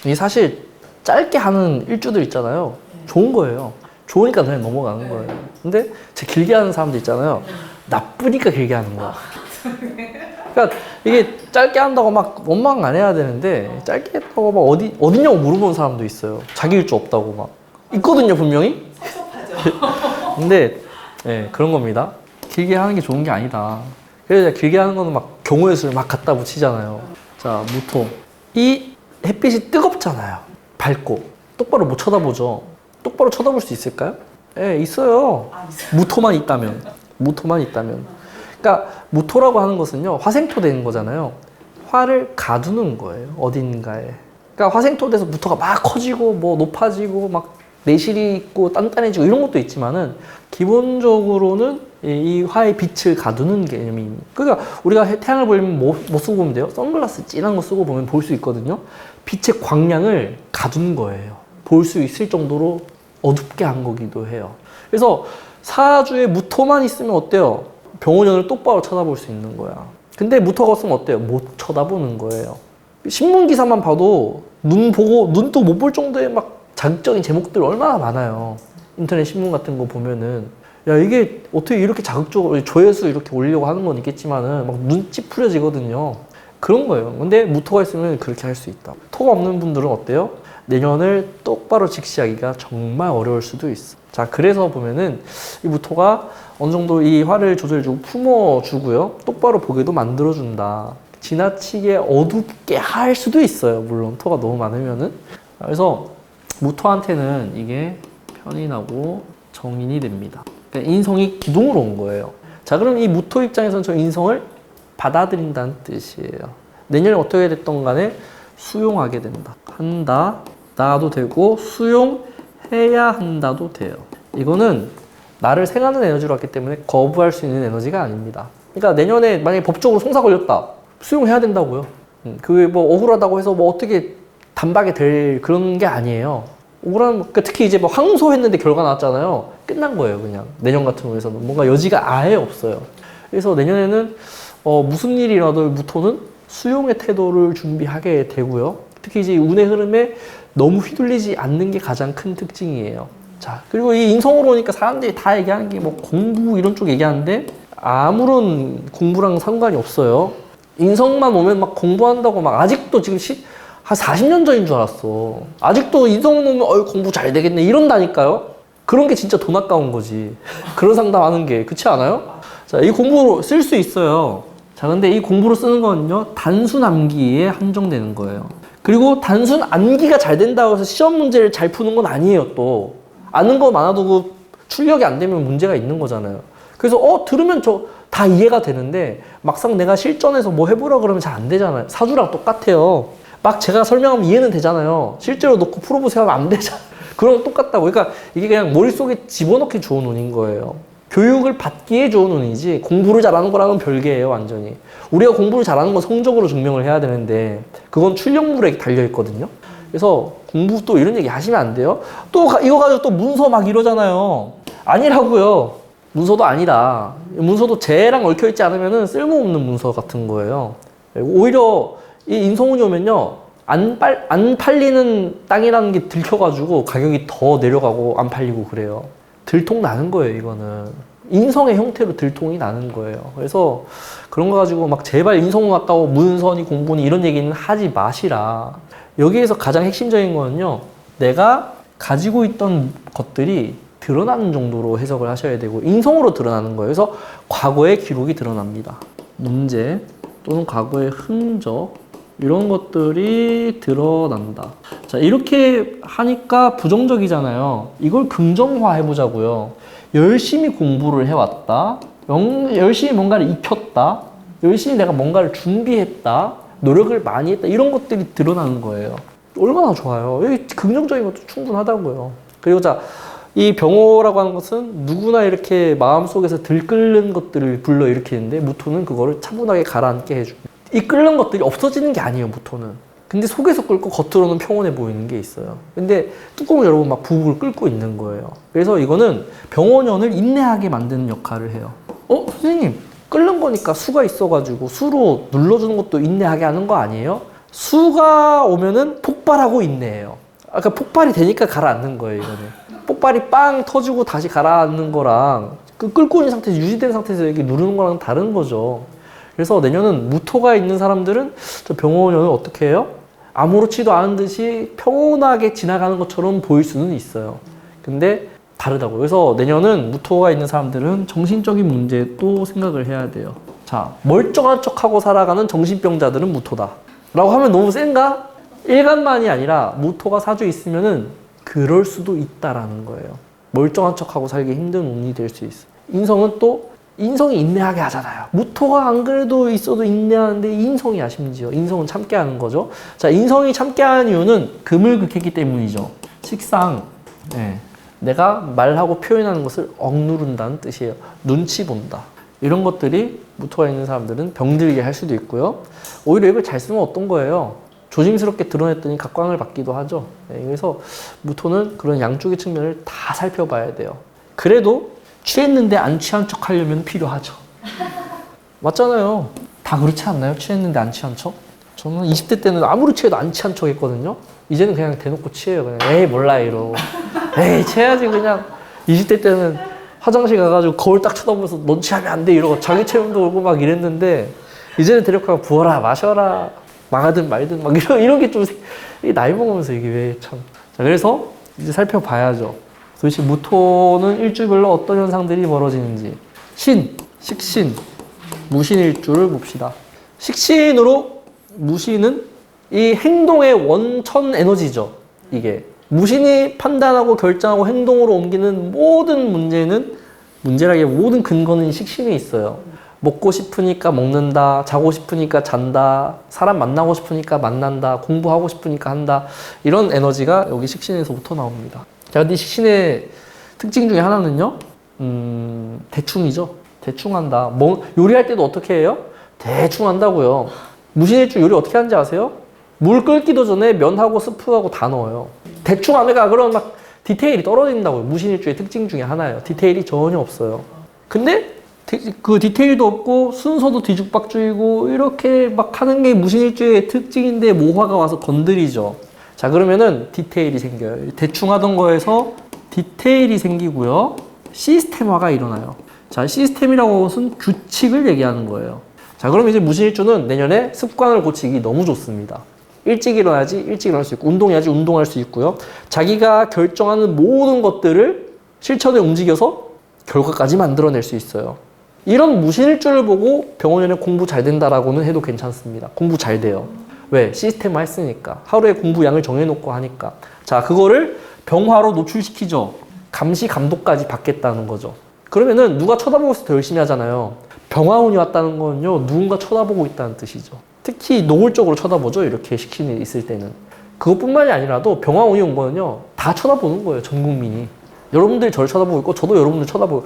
이게 사실 짧게 하는 일주들 있잖아요. 좋은 거예요. 좋으니까 그냥 넘어가는 거예요. 근데 제 길게 하는 사람들 있잖아요. 나쁘니까 길게 하는 거야. 그러니까 이게 짧게 한다고 막 원망 안 해야 되는데 짧게 했다고 막 어디냐고 물어보는 사람도 있어요. 자기 일주 없다고 막. 있거든요, 분명히. 섭섭하죠. 근데 네, 그런 겁니다. 길게 하는 게 좋은 게 아니다. 그래서 길게 하는 거는 막 경우의 수를 막 갖다 붙이잖아요. 자, 무토. 이 햇빛이 뜨겁잖아요. 밝고. 똑바로 못 쳐다보죠. 똑바로 쳐다볼 수 있을까요? 예, 있어요. 무토만 있다면. 무토만 있다면. 그러니까 무토라고 하는 것은요, 화생토 되는 거잖아요. 화를 가두는 거예요. 어딘가에. 그러니까 화생토 돼서 무토가 막 커지고 뭐 높아지고 막 내실이 있고 단단해지고 이런 것도 있지만은 기본적으로는 이 화의 빛을 가두는 개념이. 그러니까 우리가 태양을 보려면 뭐 쓰고 보면 돼요? 선글라스 진한 거 쓰고 보면 볼 수 있거든요. 빛의 광량을 가둔 거예요. 볼 수 있을 정도로 어둡게 한 거기도 해요. 그래서 사주에 무토만 있으면 어때요? 병원연을 똑바로 쳐다볼 수 있는 거야. 근데 무토가 없으면 어때요? 못 쳐다보는 거예요. 신문 기사만 봐도 눈도 못 볼 정도의 막 자극적인 제목들 얼마나 많아요. 인터넷 신문 같은 거 보면은 야, 이게 어떻게 이렇게 자극적으로 조회수 이렇게 올리려고 하는 건 있겠지만은 막 눈 찌푸려지거든요. 그런 거예요. 근데 무토가 있으면 그렇게 할 수 있다. 토가 없는 분들은 어때요? 내년을 똑바로 직시하기가 정말 어려울 수도 있어. 자, 그래서 보면은 이 무토가 어느 정도 이 화를 조절해주고 품어주고요. 똑바로 보게도 만들어준다. 지나치게 어둡게 할 수도 있어요. 물론 토가 너무 많으면은. 그래서 무토한테는 이게 편이 나고 정인이 됩니다. 그러니까 인성이 기둥으로 온 거예요. 자, 그럼 이 무토 입장에서는 저 인성을 받아들인다는 뜻이에요. 내년에 어떻게 됐던 간에 수용하게 된다. 한다, 나도 되고 수용해야 한다도 돼요. 이거는 나를 생하는 에너지로 왔기 때문에 거부할 수 있는 에너지가 아닙니다. 그러니까 내년에 만약에 법적으로 송사 걸렸다. 수용해야 된다고요. 그게 뭐 억울하다고 해서 뭐 어떻게 단박에 될 그런 게 아니에요. 억울한, 그러니까 특히 이제 뭐 항소했는데 결과 나왔잖아요. 끝난 거예요, 그냥. 내년 같은 경우에서는 뭔가 여지가 아예 없어요. 그래서 내년에는 무슨 일이 일어나도 무토는 수용의 태도를 준비하게 되고요. 특히 이제 운의 흐름에 너무 휘둘리지 않는 게 가장 큰 특징이에요. 자, 그리고 이 인성으로 오니까 사람들이 다 얘기하는 게 뭐 공부 이런 쪽 얘기하는데 아무런 공부랑 상관이 없어요. 인성만 오면 막 공부한다고 막 아직도 지금 한 40년 전인 줄 알았어. 아직도 인성 오면 공부 잘 되겠네 이런다니까요. 그런 게 진짜 돈 아까운 거지. 그런 상담하는 게. 그렇지 않아요? 자, 이 공부로 쓸 수 있어요. 자, 근데 이 공부로 쓰는 거는요, 단순 암기에 한정되는 거예요. 그리고 단순 암기가 잘 된다고 해서 시험 문제를 잘 푸는 건 아니에요, 또. 아는 거 많아도 그 출력이 안 되면 문제가 있는 거잖아요. 그래서 들으면 다 이해가 되는데 막상 내가 실전에서 뭐 해보라 그러면 잘 안 되잖아요. 사주랑 똑같아요. 막 제가 설명하면 이해는 되잖아요. 실제로 놓고 풀어보세요 하면 안 되잖아요. 그런 거 똑같다고. 그러니까 이게 그냥 머릿속에 집어넣기 좋은 운인 거예요. 교육을 받기에 좋은 운이지 공부를 잘하는 거랑은 별개예요, 완전히. 우리가 공부를 잘하는 건 성적으로 증명을 해야 되는데 그건 출력물에 달려있거든요. 그래서 공부 또 이런 얘기 하시면 안 돼요. 또 이거 가지고 또 문서 막 이러잖아요. 아니라고요. 문서도 아니다. 문서도 쟤랑 얽혀있지 않으면 쓸모없는 문서 같은 거예요. 오히려 이 인성운이 오면요, 안 팔리는 땅이라는 게 들켜가지고 가격이 더 내려가고 안 팔리고 그래요. 들통 나는 거예요, 이거는. 인성의 형태로 들통이 나는 거예요. 그래서 그런 거 가지고 막 제발 인성운 같다고 문서니 공부니 이런 얘기는 하지 마시라. 여기에서 가장 핵심적인 거는요, 내가 가지고 있던 것들이 드러나는 정도로 해석을 하셔야 되고, 인성으로 드러나는 거예요. 그래서 과거의 기록이 드러납니다. 문제 또는 과거의 흔적, 이런 것들이 드러난다. 자, 이렇게 하니까 부정적이잖아요. 이걸 긍정화 해보자고요. 열심히 공부를 해왔다. 열심히 뭔가를 익혔다. 열심히 내가 뭔가를 준비했다. 노력을 많이 했다. 이런 것들이 드러나는 거예요. 얼마나 좋아요. 여기 긍정적인 것도 충분하다고요. 그리고 자, 이 병호라고 하는 것은 누구나 이렇게 마음속에서 들끓는 것들을 불러일으키는데 무토는 그거를 차분하게 가라앉게 해줍니다. 이 끓는 것들이 없어지는 게 아니에요, 무토는. 근데 속에서 끓고 겉으로는 평온해 보이는 게 있어요. 근데 뚜껑을 열어보면 막 부글부글 끓고 있는 거예요. 그래서 이거는 병원연을 인내하게 만드는 역할을 해요. 선생님, 끓는 거니까 수가 있어가지고 수로 눌러주는 것도 인내하게 하는 거 아니에요? 수가 오면은 폭발하고 인내해요. 아까 폭발이 되니까 가라앉는 거예요, 이거는. 폭발이 빵 터지고 다시 가라앉는 거랑 그 끓고 있는 상태에서 유지된 상태에서 이렇게 누르는 거랑 다른 거죠. 그래서 내년은 무토가 있는 사람들은 저 병원연을 어떻게 해요? 아무렇지도 않은 듯이 평온하게 지나가는 것처럼 보일 수는 있어요. 근데 다르다고요. 그래서 내년은 무토가 있는 사람들은 정신적인 문제도 생각을 해야 돼요. 자, 멀쩡한 척하고 살아가는 정신병자들은 무토다 라고 하면 너무 센가? 일간만이 아니라 무토가 사주에 있으면은 그럴 수도 있다라는 거예요. 멀쩡한 척하고 살기 힘든 운이 될 수 있어. 인성은 또 인성이 인내하게 하잖아요. 무토가 안 그래도 있어도 인내하는데 인성이야, 심지어. 인성은 참게 하는 거죠. 자, 인성이 참게 하는 이유는 금을 극했기 때문이죠. 식상, 내가 말하고 표현하는 것을 억누른다는 뜻이에요. 눈치 본다. 이런 것들이 무토가 있는 사람들은 병들게 할 수도 있고요. 오히려 이걸 잘 쓰면 어떤 거예요? 조심스럽게 드러냈더니 각광을 받기도 하죠. 그래서 무토는 그런 양쪽의 측면을 다 살펴봐야 돼요. 그래도 취했는데 안 취한 척 하려면 필요하죠. 맞잖아요. 다 그렇지 않나요? 취했는데 안 취한 척? 저는 20대 때는 아무리 취해도 안 취한 척 했거든요. 이제는 그냥 대놓고 취해요. 그냥 에이 몰라 이러고 에이 취해야지 그냥. 20대 때는 화장실 가가지고 거울 딱 쳐다보면서 넌 취하면 안 돼 이러고 자기 체온도 오고 막 이랬는데 이제는 대놓고 부어라 마셔라 망하든 말든 막 이런 게 좀 나이 먹으면서 이게 왜 참. 자, 그래서 이제 살펴봐야죠. 도대체 무토는 일주별로 어떤 현상들이 벌어지는지. 식신, 무신일주를 봅시다. 식신으로 무신은 이 행동의 원천 에너지죠. 이게 무신이 판단하고 결정하고 행동으로 옮기는 모든 문제라기에 모든 근거는 식신에 있어요. 먹고 싶으니까 먹는다, 자고 싶으니까 잔다, 사람 만나고 싶으니까 만난다, 공부하고 싶으니까 한다. 이런 에너지가 여기 식신에서부터 나옵니다. 자, 근데 식신의 특징 중에 하나는요, 대충이죠. 대충 한다. 요리할 때도 어떻게 해요? 대충 한다고요. 무신일주 요리 어떻게 하는지 아세요? 물 끓기도 전에 면하고 스프하고 다 넣어요. 대충 하니까 그런 막 디테일이 떨어진다고요. 무신일주의 특징 중에 하나예요. 디테일이 전혀 없어요. 근데 그 디테일도 없고 순서도 뒤죽박죽이고 이렇게 막 하는 게 무신일주의 특징인데 모화가 와서 건드리죠. 자, 그러면은 디테일이 생겨요. 대충 하던 거에서 디테일이 생기고요. 시스템화가 일어나요. 자, 시스템이라고 것은 규칙을 얘기하는 거예요. 자, 그럼 이제 무신일주는 내년에 습관을 고치기 너무 좋습니다. 일찍 일어나야지 일찍 일어날 수 있고 운동해야지 운동할 수 있고요. 자기가 결정하는 모든 것들을 실천에 움직여서 결과까지 만들어낼 수 있어요. 이런 무신일주를 보고 병원연에 공부 잘 된다라고는 해도 괜찮습니다. 공부 잘 돼요. 왜? 시스템화 했으니까. 하루에 공부량을 정해놓고 하니까. 자, 그거를 병화로 노출시키죠. 감시, 감독까지 받겠다는 거죠. 그러면은 누가 쳐다보고 있어도 더 열심히 하잖아요. 병화운이 왔다는 건요, 누군가 쳐다보고 있다는 뜻이죠. 특히 노골적으로 쳐다보죠. 이렇게 식신이 있을 때는. 그것뿐만이 아니라도 병화운이 온 거는요, 다 쳐다보는 거예요. 전 국민이. 여러분들이 저를 쳐다보고 있고 저도 여러분들 쳐다보고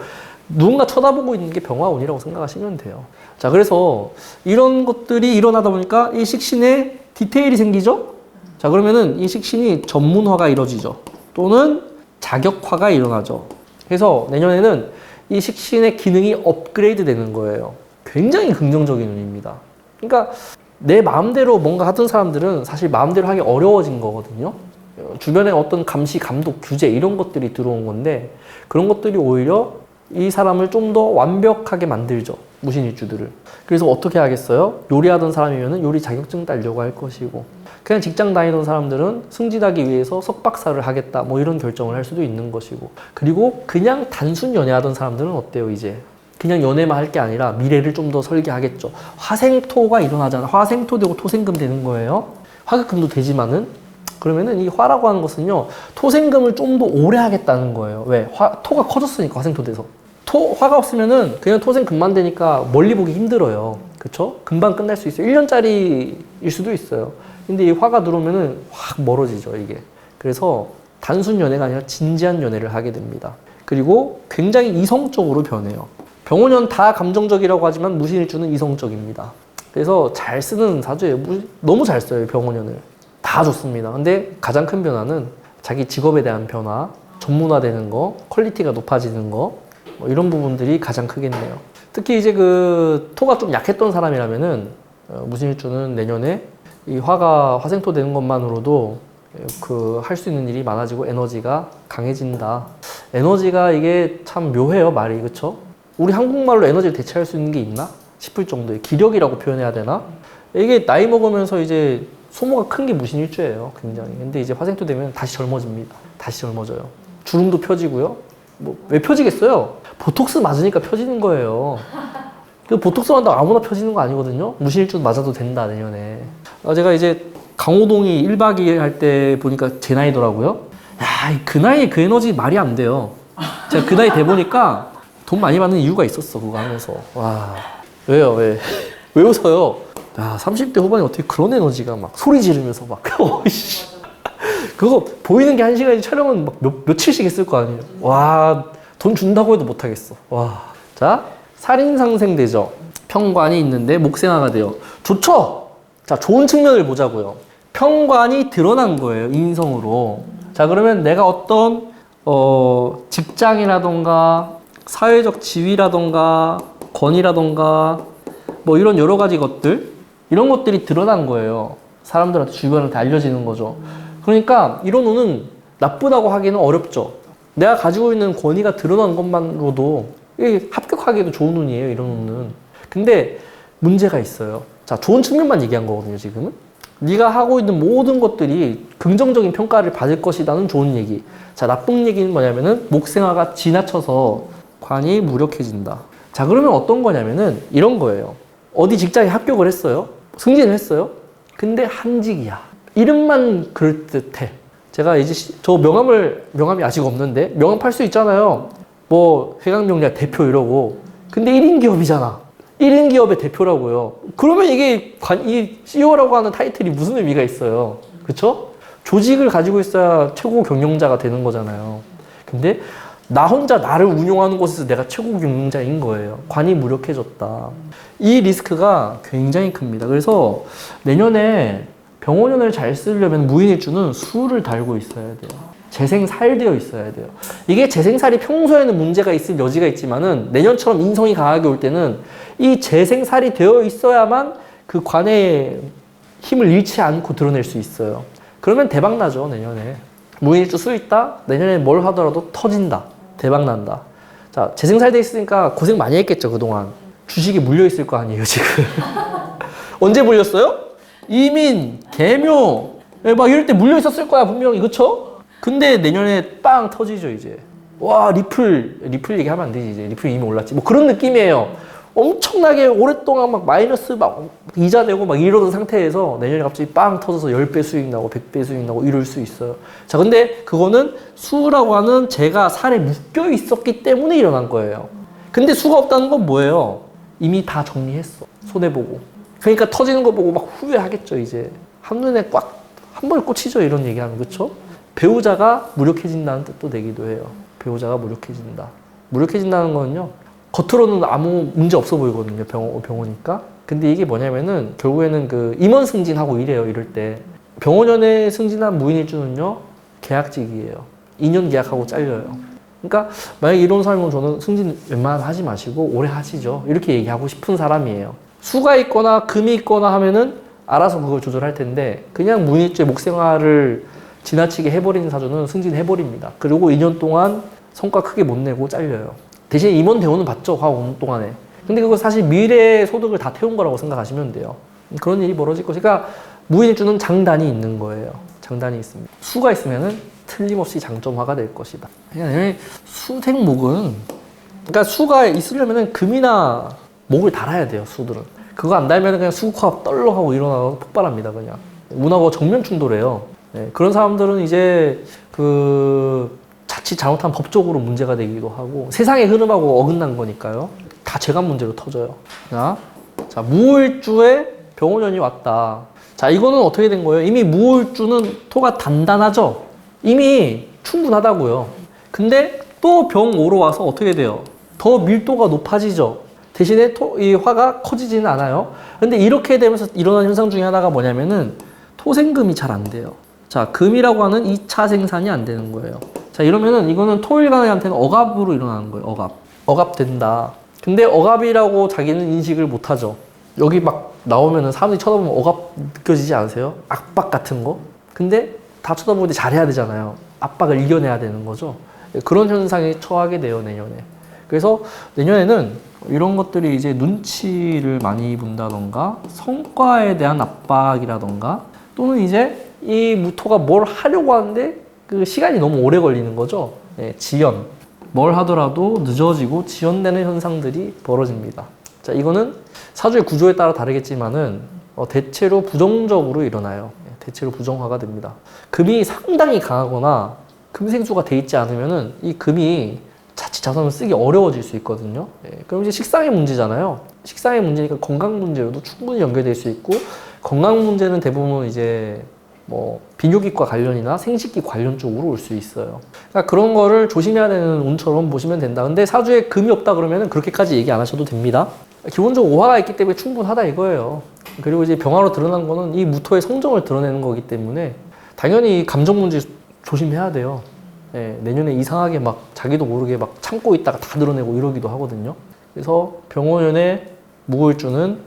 누군가 쳐다보고 있는 게 병화운이라고 생각하시면 돼요. 자, 그래서 이런 것들이 일어나다 보니까 이 식신에 디테일이 생기죠. 자, 그러면은 이 식신이 전문화가 이루어지죠. 또는 자격화가 일어나죠. 그래서 내년에는 이 식신의 기능이 업그레이드 되는 거예요. 굉장히 긍정적인 운입니다. 그러니까 내 마음대로 뭔가 하던 사람들은 사실 마음대로 하기 어려워진 거거든요. 주변에 어떤 감시, 감독, 규제 이런 것들이 들어온 건데 그런 것들이 오히려 이 사람을 좀 더 완벽하게 만들죠. 무신일주들을. 그래서 어떻게 하겠어요? 요리하던 사람이면 요리 자격증 따려고 할 것이고 그냥 직장 다니던 사람들은 승진하기 위해서 석박사를 하겠다 뭐 이런 결정을 할 수도 있는 것이고 그리고 그냥 단순 연애하던 사람들은 어때요? 이제 그냥 연애만 할 게 아니라 미래를 좀 더 설계하겠죠. 화생토가 일어나잖아. 화생토 되고 토생금 되는 거예요. 화급금도 되지만은 그러면은 이 화라고 하는 것은요, 토생금을 좀 더 오래 하겠다는 거예요. 왜? 토가 커졌으니까, 화생토 돼서. 화가 없으면은 그냥 토생금만 되니까 멀리 보기 힘들어요. 그쵸? 금방 끝날 수 있어요. 1년짜리일 수도 있어요. 근데 이 화가 들어오면은 확 멀어지죠, 이게. 그래서 단순 연애가 아니라 진지한 연애를 하게 됩니다. 그리고 굉장히 이성적으로 변해요. 병원연 다 감정적이라고 하지만 무신일주는 이성적입니다. 그래서 잘 쓰는 사주예요. 너무 잘 써요, 병원연을. 다 좋습니다. 근데 가장 큰 변화는 자기 직업에 대한 변화, 전문화되는 거, 퀄리티가 높아지는 거, 뭐 이런 부분들이 가장 크겠네요. 특히 이제 그 토가 좀 약했던 사람이라면은 무신일주는 내년에 이 화가 화생토 되는 것만으로도 그 할 수 있는 일이 많아지고 에너지가 강해진다. 에너지가 이게 참 묘해요, 말이. 그쵸? 우리 한국말로 에너지를 대체할 수 있는 게 있나 싶을 정도의 기력이라고 표현해야 되나? 이게 나이 먹으면서 이제 소모가 큰 게 무신일주예요, 굉장히. 근데 이제 화생토 되면 다시 젊어집니다. 다시 젊어져요. 주름도 펴지고요. 뭐 왜 펴지겠어요? 보톡스 맞으니까 펴지는 거예요. 그 보톡스 맞다고 아무나 펴지는 거 아니거든요. 무신일주 맞아도 된다, 내년에. 제가 이제 강호동이 1박 2일 할 때 보니까 제 나이더라고요. 야, 그 나이에 그 에너지 말이 안 돼요. 제가 그 나이 돼 보니까 돈 많이 받는 이유가 있었어, 그거 하면서. 와, 왜요, 왜? 왜 웃어요? 야, 30대 후반에 어떻게 그런 에너지가 막 소리 지르면서 막, 그거 보이는 게 1시간이지 촬영은 막 며칠씩 했을 거 아니에요. 와, 돈 준다고 해도 못하겠어. 와. 자, 살인상생되죠. 평관이 있는데 목생화가 돼요. 좋죠? 자, 좋은 측면을 보자고요. 평관이 드러난 거예요, 인성으로. 자, 그러면 내가 어떤 직장이라던가 사회적 지위라던가 권위라던가 뭐 이런 여러 가지 것들, 이런 것들이 드러난 거예요. 사람들한테 주변한테 알려지는 거죠. 그러니까 이런 운은 나쁘다고 하기는 어렵죠. 내가 가지고 있는 권위가 드러난 것만으로도 합격하기에도 좋은 운이에요, 이런 운은. 근데 문제가 있어요. 자, 좋은 측면만 얘기한 거거든요, 지금은. 네가 하고 있는 모든 것들이 긍정적인 평가를 받을 것이라는 좋은 얘기. 자, 나쁜 얘기는 뭐냐면은 목생화가 지나쳐서 관이 무력해진다. 자, 그러면 어떤 거냐면은 이런 거예요. 어디 직장에 합격을 했어요. 승진을 했어요. 근데 한직이야. 이름만 그럴듯해. 제가 이제 저 명함이 아직 없는데 명함 팔 수 있잖아요. 뭐 회강명리학 대표 이러고. 근데 1인 기업이잖아. 1인 기업의 대표라고요. 그러면 이게 이 CEO라고 하는 타이틀이 무슨 의미가 있어요. 그쵸? 조직을 가지고 있어야 최고 경영자가 되는 거잖아요. 근데 나 혼자 나를 운용하는 곳에서 내가 최고 경영자인 거예요. 관이 무력해졌다. 이 리스크가 굉장히 큽니다. 그래서 내년에 병원연을 잘 쓰려면 무인일주는 수를 달고 있어야 돼요. 재생살되어 있어야 돼요. 이게 재생살이 평소에는 문제가 있을 여지가 있지만은 내년처럼 인성이 강하게 올 때는 이 재생살이 되어 있어야만 그 관의 힘을 잃지 않고 드러낼 수 있어요. 그러면 대박 나죠, 내년에. 무인일주 수 있다? 내년에 뭘 하더라도 터진다. 대박 난다. 자, 재생살돼 있으니까 고생 많이 했겠죠, 그동안. 주식이 물려 있을 거 아니에요, 지금. 언제 물렸어요? 이민, 개묘, 막 이럴 때 물려 있었을 거야, 분명히. 그쵸? 근데 내년에 빵 터지죠, 이제. 와, 리플 얘기하면 안 되지, 이제. 리플 이미 올랐지. 뭐 그런 느낌이에요. 엄청나게 오랫동안 막 마이너스 막 이자 내고 막 이러던 상태에서 내년에 갑자기 빵 터져서 10배 수익 나고 100배 수익 나고 이럴 수 있어요. 자, 근데 그거는 수라고 하는 재가 살에 묶여 있었기 때문에 일어난 거예요. 근데 수가 없다는 건 뭐예요? 이미 다 정리했어. 손해보고. 그러니까 터지는 거 보고 막 후회하겠죠, 이제. 한눈에 꽉, 한 번에 꽂히죠, 이런 얘기하면. 그쵸? 배우자가 무력해진다는 뜻도 되기도 해요. 배우자가 무력해진다. 무력해진다는 거는요, 겉으로는 아무 문제 없어 보이거든요, 병원이니까. 근데 이게 뭐냐면은, 결국에는 그 임원 승진하고 이래요, 이럴 때. 병원연에 승진한 무인일주는요, 계약직이에요. 2년 계약하고 잘려요. 그러니까, 만약에 이런 사람은 저는 승진 웬만하면 하지 마시고, 오래 하시죠. 이렇게 얘기하고 싶은 사람이에요. 수가 있거나 금이 있거나 하면은, 알아서 그걸 조절할 텐데, 그냥 무인일주의 목생활을 지나치게 해버리는 사주는 승진해버립니다. 그리고 2년 동안 성과 크게 못 내고 잘려요. 대신 임원 대우는 받죠, 화 5년 동안에. 근데 그거 사실 미래 소득을 다 태운 거라고 생각하시면 돼요. 그런 일이 벌어질 것이니까 그러니까 무인일주는 장단이 있는 거예요. 장단이 있습니다. 수가 있으면은 틀림없이 장점화가 될 것이다. 그냥 수생목은, 그러니까 수가 있으려면은 금이나 목을 달아야 돼요, 수들은. 그거 안 달면은 그냥 수국화 떨렁하고 일어나서 폭발합니다, 그냥. 운하고 정면 충돌해요. 네, 그런 사람들은 이제 자칫 잘못하면 법적으로 문제가 되기도 하고 세상의 흐름하고 어긋난 거니까요. 다 재간 문제로 터져요. 자, 무호일주에 병원연이 왔다. 자, 이거는 어떻게 된 거예요? 이미 무호일주는 토가 단단하죠? 이미 충분하다고요. 근데 또 병오로 와서 어떻게 돼요? 더 밀도가 높아지죠? 대신에 이 화가 커지지는 않아요. 근데 이렇게 되면서 일어나는 현상 중에 하나가 뭐냐면은 토생금이 잘 안 돼요. 자, 금이라고 하는 2차 생산이 안 되는 거예요. 자, 이러면은 이거는 토일간한테는 억압으로 일어나는 거예요. 억압 된다. 근데 억압이라고 자기는 인식을 못 하죠. 여기 막 나오면은 사람들이 쳐다보면 억압 느껴지지 않으세요? 압박 같은 거? 근데 다 쳐다보는데 잘해야 되잖아요. 압박을 이겨내야 되는 거죠. 그런 현상에 처하게 돼요, 내년에. 그래서 내년에는 이런 것들이 이제 눈치를 많이 본다던가 성과에 대한 압박이라던가 또는 이제 이 무토가 뭘 하려고 하는데 그 시간이 너무 오래 걸리는 거죠. 네, 지연. 뭘 하더라도 늦어지고 지연되는 현상들이 벌어집니다. 자, 이거는 사주의 구조에 따라 다르겠지만은 대체로 부정적으로 일어나요. 대체로 부정화가 됩니다. 금이 상당히 강하거나 금생수가 돼 있지 않으면은 이 금이 자칫 자손을 쓰기 어려워질 수 있거든요. 그럼 이제 식상의 문제잖아요. 식상의 문제니까 건강 문제로도 충분히 연결될 수 있고 건강 문제는 대부분 이제 뭐 비뇨기과 관련이나 생식기 관련 쪽으로 올 수 있어요. 그러니까 그런 거를 조심해야 되는 운처럼 보시면 된다. 근데 사주에 금이 없다 그러면은 그렇게까지 얘기 안 하셔도 됩니다. 기본적으로 오화가 있기 때문에 충분하다 이거예요. 그리고 이제 병화로 드러난 거는 이 무토의 성정을 드러내는 거기 때문에 당연히 감정 문제 조심해야 돼요. 내년에 이상하게 막 자기도 모르게 막 참고 있다가 다 드러내고 이러기도 하거든요. 그래서 병원연의 무골주는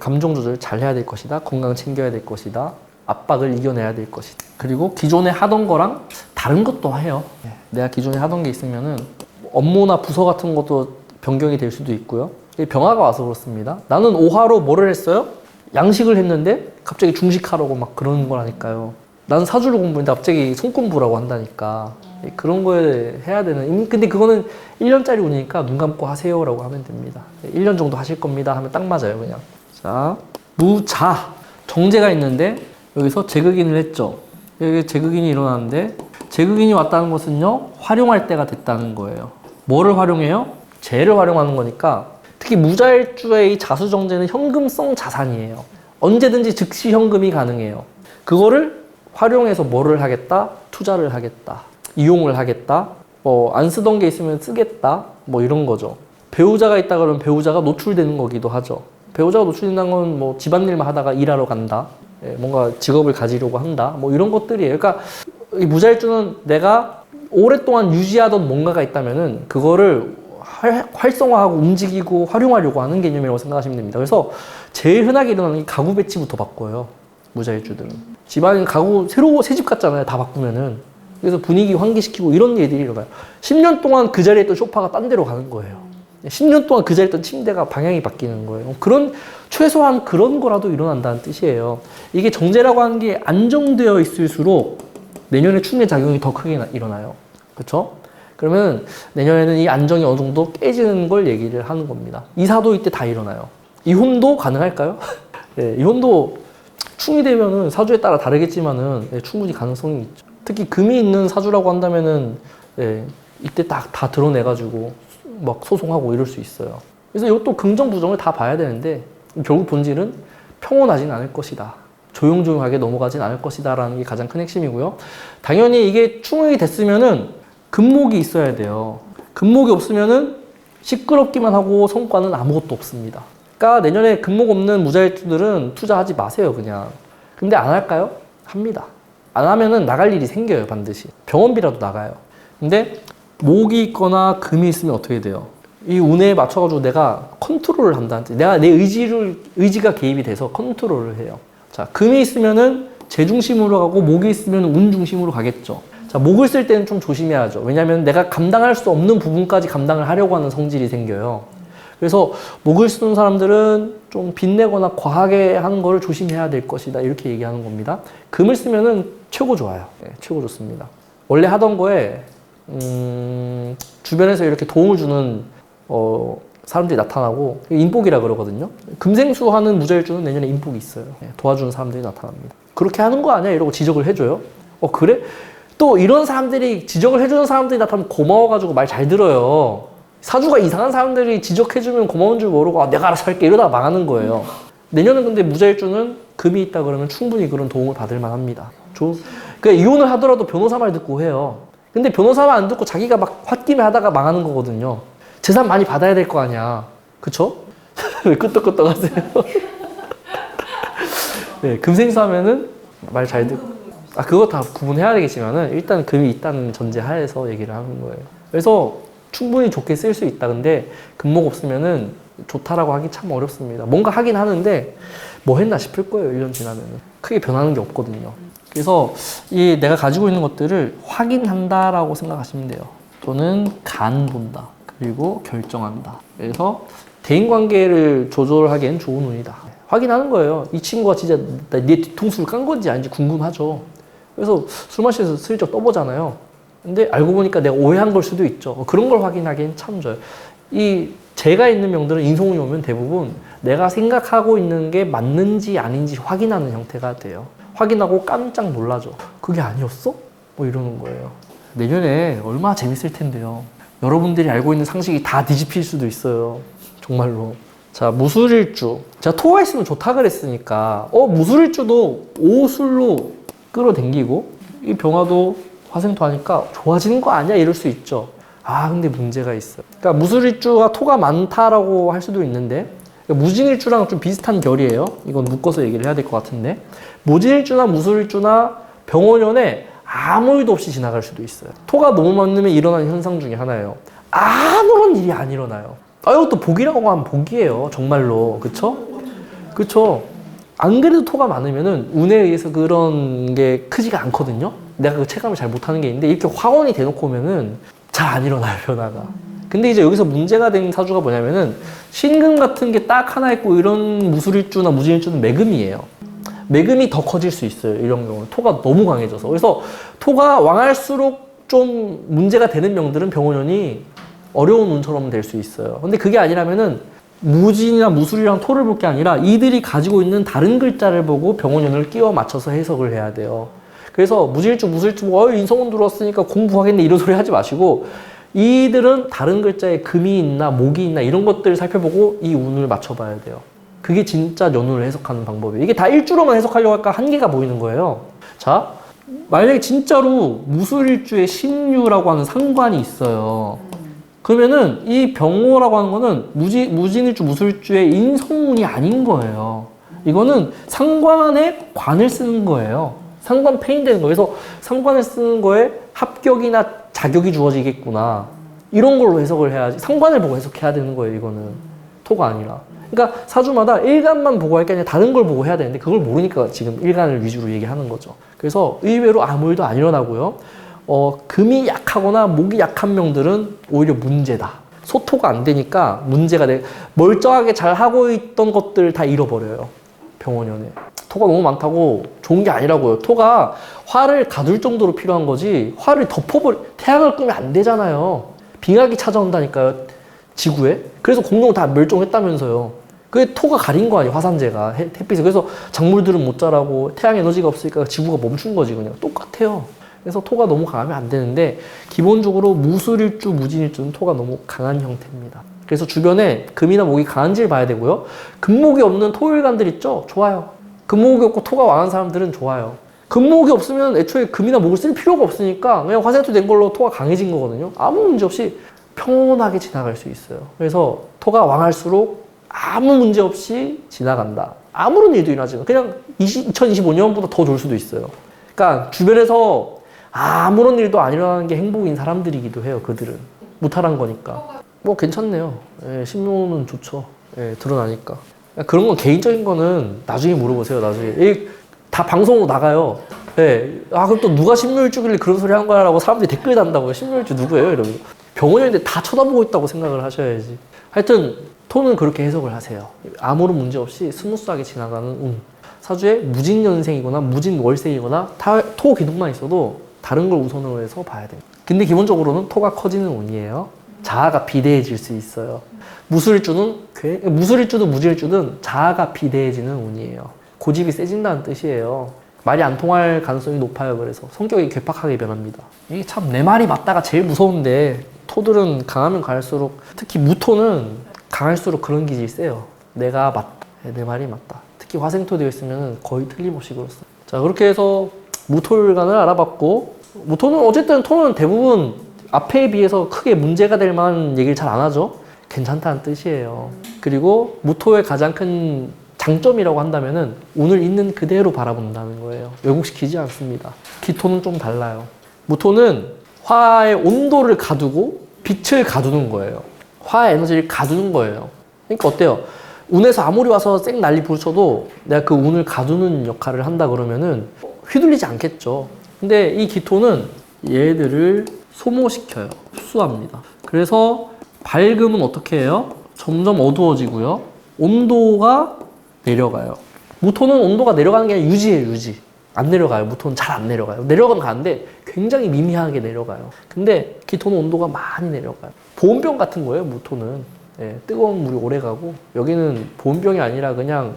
감정 조절 잘 해야 될 것이다. 건강 챙겨야 될 것이다. 압박을 이겨내야 될 것이다. 그리고 기존에 하던 거랑 다른 것도 해요. 내가 기존에 하던 게 있으면은 업무나 부서 같은 것도 변경이 될 수도 있고요. 병화가 와서 그렇습니다. 나는 오화로 뭐를 했어요? 양식을 했는데 갑자기 중식하라고 막 그러는 거라니까요. 나는 사주를 공부했는데 갑자기 손공부라고 한다니까. 그런 거에 해야 되는. 근데 그거는 1년짜리 운이니까 눈 감고 하세요라고 하면 됩니다. 1년 정도 하실 겁니다 하면 딱 맞아요, 그냥. 자, 무자. 정제가 있는데 여기서 제극인을 했죠. 여기 제극인이 일어나는데 제극인이 왔다는 것은요, 활용할 때가 됐다는 거예요. 뭐를 활용해요? 재를 활용하는 거니까 특히 무자일주의 이 자수정제는 현금성 자산이에요. 언제든지 즉시 현금이 가능해요. 그거를 활용해서 뭐를 하겠다? 투자를 하겠다. 이용을 하겠다. 뭐 안 쓰던 게 있으면 쓰겠다. 뭐 이런 거죠. 배우자가 있다 그러면 배우자가 노출되는 거기도 하죠. 배우자가 노출된다는 건 뭐 집안일만 하다가 일하러 간다. 뭔가 직업을 가지려고 한다. 뭐 이런 것들이에요. 그러니까 이 무자일주는 내가 오랫동안 유지하던 뭔가가 있다면은 그거를 활성화하고 움직이고 활용하려고 하는 개념이라고 생각하시면 됩니다. 그래서 제일 흔하게 일어나는 게 가구 배치부터 바꿔요. 무자일주들은. 집안에 가구 새로 새 집 같잖아요. 다 바꾸면은. 그래서 분위기 환기시키고 이런 일들이 일어나요. 10년 동안 그 자리에 있던 소파가 딴 데로 가는 거예요. 10년 동안 그 자리에 있던 침대가 방향이 바뀌는 거예요. 그런 최소한 그런 거라도 일어난다는 뜻이에요. 이게 정제라고 하는 게 안정되어 있을수록 내년에 충의 작용이 더 크게 일어나요. 그렇죠? 그러면 내년에는 이 안정이 어느 정도 깨지는 걸 얘기를 하는 겁니다. 이사도 이때 다 일어나요. 이혼도 가능할까요? 네, 이혼도 충이 되면은 사주에 따라 다르겠지만은 충분히 가능성이 있죠. 특히 금이 있는 사주라고 한다면은 이때 다 드러내가지고 막 소송하고 이럴 수 있어요. 그래서 이것도 긍정 부정을 다 봐야 되는데 결국 본질은 평온하진 않을 것이다. 조용조용하게 넘어가진 않을 것이다 라는 게 가장 큰 핵심이고요. 당연히 이게 충이 됐으면은 금목이 있어야 돼요. 금목이 없으면은 시끄럽기만 하고 성과는 아무것도 없습니다. 그러니까 내년에 금목 없는 무자일주들은 투자하지 마세요, 그냥. 근데 안 할까요? 합니다. 안 하면은 나갈 일이 생겨요, 반드시. 병원비라도 나가요. 근데 목이 있거나 금이 있으면 어떻게 돼요? 이 운에 맞춰가지고 내가 컨트롤을 한다는 뜻. 내가 내 의지가 개입이 돼서 컨트롤을 해요. 자, 금이 있으면은 재 중심으로 가고 목이 있으면 운 중심으로 가겠죠. 자, 목을 쓸 때는 좀 조심해야죠. 왜냐하면 내가 감당할 수 없는 부분까지 감당을 하려고 하는 성질이 생겨요. 그래서 목을 쓰는 사람들은 좀 빚내거나 과하게 하는 거를 조심해야 될 것이다. 이렇게 얘기하는 겁니다. 금을 쓰면은 최고 좋아요. 네, 최고 좋습니다. 원래 하던 거에 주변에서 이렇게 도움을 주는 사람들이 나타나고 인복이라 그러거든요. 금생수 하는 무자일주는 내년에 인복이 있어요. 네, 도와주는 사람들이 나타납니다. 그렇게 하는 거 아니야? 이러고 지적을 해줘요. 그래? 또 이런 사람들이 지적을 해주는 사람들이 나타나면 고마워가지고 말 잘 들어요. 사주가 이상한 사람들이 지적해주면 고마운 줄 모르고 내가 알아서 할게 이러다가 망하는 거예요. 내년은 근데 무자일주는 금이 있다 그러면 충분히 그런 도움을 받을 만합니다. 그러니까 이혼을 하더라도 변호사 말 듣고 해요. 근데 변호사 말 안 듣고 자기가 막 홧김에 하다가 망하는 거거든요. 재산 많이 받아야 될 거 아니야. 그쵸? 왜 끄떡끄떡 하세요? 네, 금생수 하면은 말 잘 듣고. 그거 다 구분해야 되겠지만은 일단 금이 있다는 전제 하에서 얘기를 하는 거예요. 그래서 충분히 좋게 쓸 수 있다. 근데 금목 없으면은 좋다라고 하기 참 어렵습니다. 뭔가 하긴 하는데 뭐 했나 싶을 거예요. 1년 지나면 크게 변하는 게 없거든요. 그래서 이 내가 가지고 있는 것들을 확인한다라고 생각하시면 돼요. 또는 간 본다. 그리고 결정한다. 그래서 대인관계를 조절하기엔 좋은 운이다. 확인하는 거예요. 이 친구가 진짜 내 뒤통수를 깐 건지 아닌지 궁금하죠. 그래서 술 마시면서 슬쩍 떠보잖아요. 근데 알고 보니까 내가 오해한 걸 수도 있죠. 그런 걸 확인하기엔 참 좋아요. 이 제가 있는 명들은 인성운이 오면 대부분 내가 생각하고 있는 게 맞는지 아닌지 확인하는 형태가 돼요. 확인하고 깜짝 놀라죠. 그게 아니었어? 뭐 이러는 거예요. 내년에 얼마나 재밌을 텐데요. 여러분들이 알고 있는 상식이 다 뒤집힐 수도 있어요. 정말로. 자, 무술일주. 제가 토가 있으면 좋다 그랬으니까 무술일주도 오술로 끌어당기고 이 병화도 화생토 하니까 좋아지는 거 아니야? 이럴 수 있죠. 아, 근데 문제가 있어요. 그러니까 무술일주가 토가 많다라고 할 수도 있는데 그러니까 무진일주랑 좀 비슷한 결이에요. 이건 묶어서 얘기를 해야 될 것 같은데 무진일주나 무술일주나 병원연에 아무 일도 없이 지나갈 수도 있어요. 토가 너무 많으면 일어나는 현상 중에 하나예요. 아무런 일이 안 일어나요. 이것도 복이라고 하면 복이에요. 정말로. 그쵸? 그쵸? 안 그래도 토가 많으면은 운에 의해서 그런 게 크지가 않거든요. 내가 그 체감을 잘 못하는 게 있는데 이렇게 화원이 대놓고 오면은 잘 안 일어나요, 변화가. 근데 이제 여기서 문제가 된 사주가 뭐냐면은 신금 같은 게 딱 하나 있고 이런 무술일주나 무진일주는 매금이에요. 매금이 더 커질 수 있어요. 이런 경우는 토가 너무 강해져서. 그래서 토가 왕할수록 좀 문제가 되는 명들은 병원연이 어려운 운처럼 될 수 있어요. 근데 그게 아니라면은 무진이나 무술이랑 토를 볼 게 아니라 이들이 가지고 있는 다른 글자를 보고 병원연을 끼워 맞춰서 해석을 해야 돼요. 그래서 무진일주, 무술일주, 인성운 들어왔으니까 공부하겠네 이런 소리 하지 마시고 이들은 다른 글자에 금이 있나 목이 있나 이런 것들을 살펴보고 이 운을 맞춰봐야 돼요. 그게 진짜 연운을 해석하는 방법이에요. 이게 다 일주로만 해석하려고 할까 한계가 보이는 거예요. 자, 만약에 진짜로 무술일주에 신유라고 하는 상관이 있어요. 그러면은 이 병호라고 하는 거는 무진일주, 무술일주의 인성운이 아닌 거예요. 이거는 상관에 관을 쓰는 거예요. 상관 패인되는 거예요. 그래서 상관을 쓰는 거에 합격이나 자격이 주어지겠구나. 이런 걸로 해석을 해야지. 상관을 보고 해석해야 되는 거예요. 이거는. 토가 아니라. 그러니까 사주마다 일간만 보고 할 게 아니라 다른 걸 보고 해야 되는데 그걸 모르니까 지금 일간을 위주로 얘기하는 거죠. 그래서 의외로 아무 일도 안 일어나고요. 금이 약하거나 목이 약한 명들은 오히려 문제다. 소토가 안 되니까 문제가 돼. 멀쩡하게 잘 하고 있던 것들 다 잃어버려요. 병원연에. 토가 너무 많다고 좋은 게 아니라고요. 토가 화를 가둘 정도로 필요한 거지 화를 태양을 끄면 안 되잖아요. 빙하기 찾아온다니까요. 지구에. 그래서 공룡 다 멸종했다면서요. 그게 토가 가린 거 아니에요. 화산재가 햇빛에. 그래서 작물들은 못 자라고 태양 에너지가 없으니까 지구가 멈춘 거지 그냥. 똑같아요. 그래서 토가 너무 강하면 안 되는데 기본적으로 무술일주, 무진일주는 토가 너무 강한 형태입니다. 그래서 주변에 금이나 목이 강한지를 봐야 되고요. 금목이 없는 토일간들 있죠? 좋아요. 금목이 없고 토가 왕한 사람들은 좋아요. 금목이 없으면 애초에 금이나 목을 쓸 필요가 없으니까 그냥 화생토 된 걸로 토가 강해진 거거든요. 아무 문제 없이 평온하게 지나갈 수 있어요. 그래서 토가 왕할수록 아무 문제 없이 지나간다. 아무런 일도 일어나지 않아요. 그냥 2025년보다 더 좋을 수도 있어요. 그러니까 주변에서 아무런 일도 안 일어나는 게 행복인 사람들이기도 해요. 그들은. 무탈한 거니까. 뭐 괜찮네요. 예, 신묘는 좋죠. 예, 드러나니까. 그런 건 개인적인 거는 나중에 물어보세요. 나중에. 다 방송으로 나가요. 예. 그럼 또 누가 신묘일주길래 그런 소리 한 거야? 라고 사람들이 댓글 단다고요. 신묘일주 누구예요? 이러면. 병원인데 다 쳐다보고 있다고 생각을 하셔야지. 하여튼 토는 그렇게 해석을 하세요. 아무런 문제 없이 스무스하게 지나가는 운. 사주에 무진년생이거나 무진월생이거나 토 기둥만 있어도 다른 걸 우선으로 해서 봐야 됩니다. 근데 기본적으로는 토가 커지는 운이에요. 자아가 비대해질 수 있어요. 무술일주도 무진일주든 자아가 비대해지는 운이에요. 고집이 세진다는 뜻이에요. 말이 안 통할 가능성이 높아요. 그래서 성격이 괴팍하게 변합니다. 이게 참 내 말이 맞다가 제일 무서운데 토들은 강하면 강할수록 특히 무토는 강할수록 그런 기질이 세요. 내가 맞다. 내 말이 맞다. 특히 화생토 되어 있으면 거의 틀림없이 그렇습니다. 자, 그렇게 해서 무토일간을 알아봤고 무토는 어쨌든 토는 대부분 앞에 비해서 크게 문제가 될 만한 얘기를 잘 안 하죠. 괜찮다는 뜻이에요. 그리고 무토의 가장 큰 장점이라고 한다면은 운을 있는 그대로 바라본다는 거예요. 왜곡시키지 않습니다. 기토는 좀 달라요. 무토는 화의 온도를 가두고 빛을 가두는 거예요. 화의 에너지를 가두는 거예요. 그러니까 어때요? 운에서 아무리 와서 쌩 난리 부르쳐도 내가 그 운을 가두는 역할을 한다 그러면은 휘둘리지 않겠죠. 근데 이 기토는 얘들을 소모시켜요. 흡수합니다. 그래서 밝음은 어떻게 해요? 점점 어두워지고요. 온도가 내려가요. 무토는 온도가 내려가는 게 아니라 유지예요, 유지. 안 내려가요. 무토는 잘 안 내려가요. 내려가면 가는데 굉장히 미미하게 내려가요. 근데 기토는 온도가 많이 내려가요. 보온병 같은 거예요, 무토는. 예, 뜨거운 물이 오래 가고, 여기는 보온병이 아니라 그냥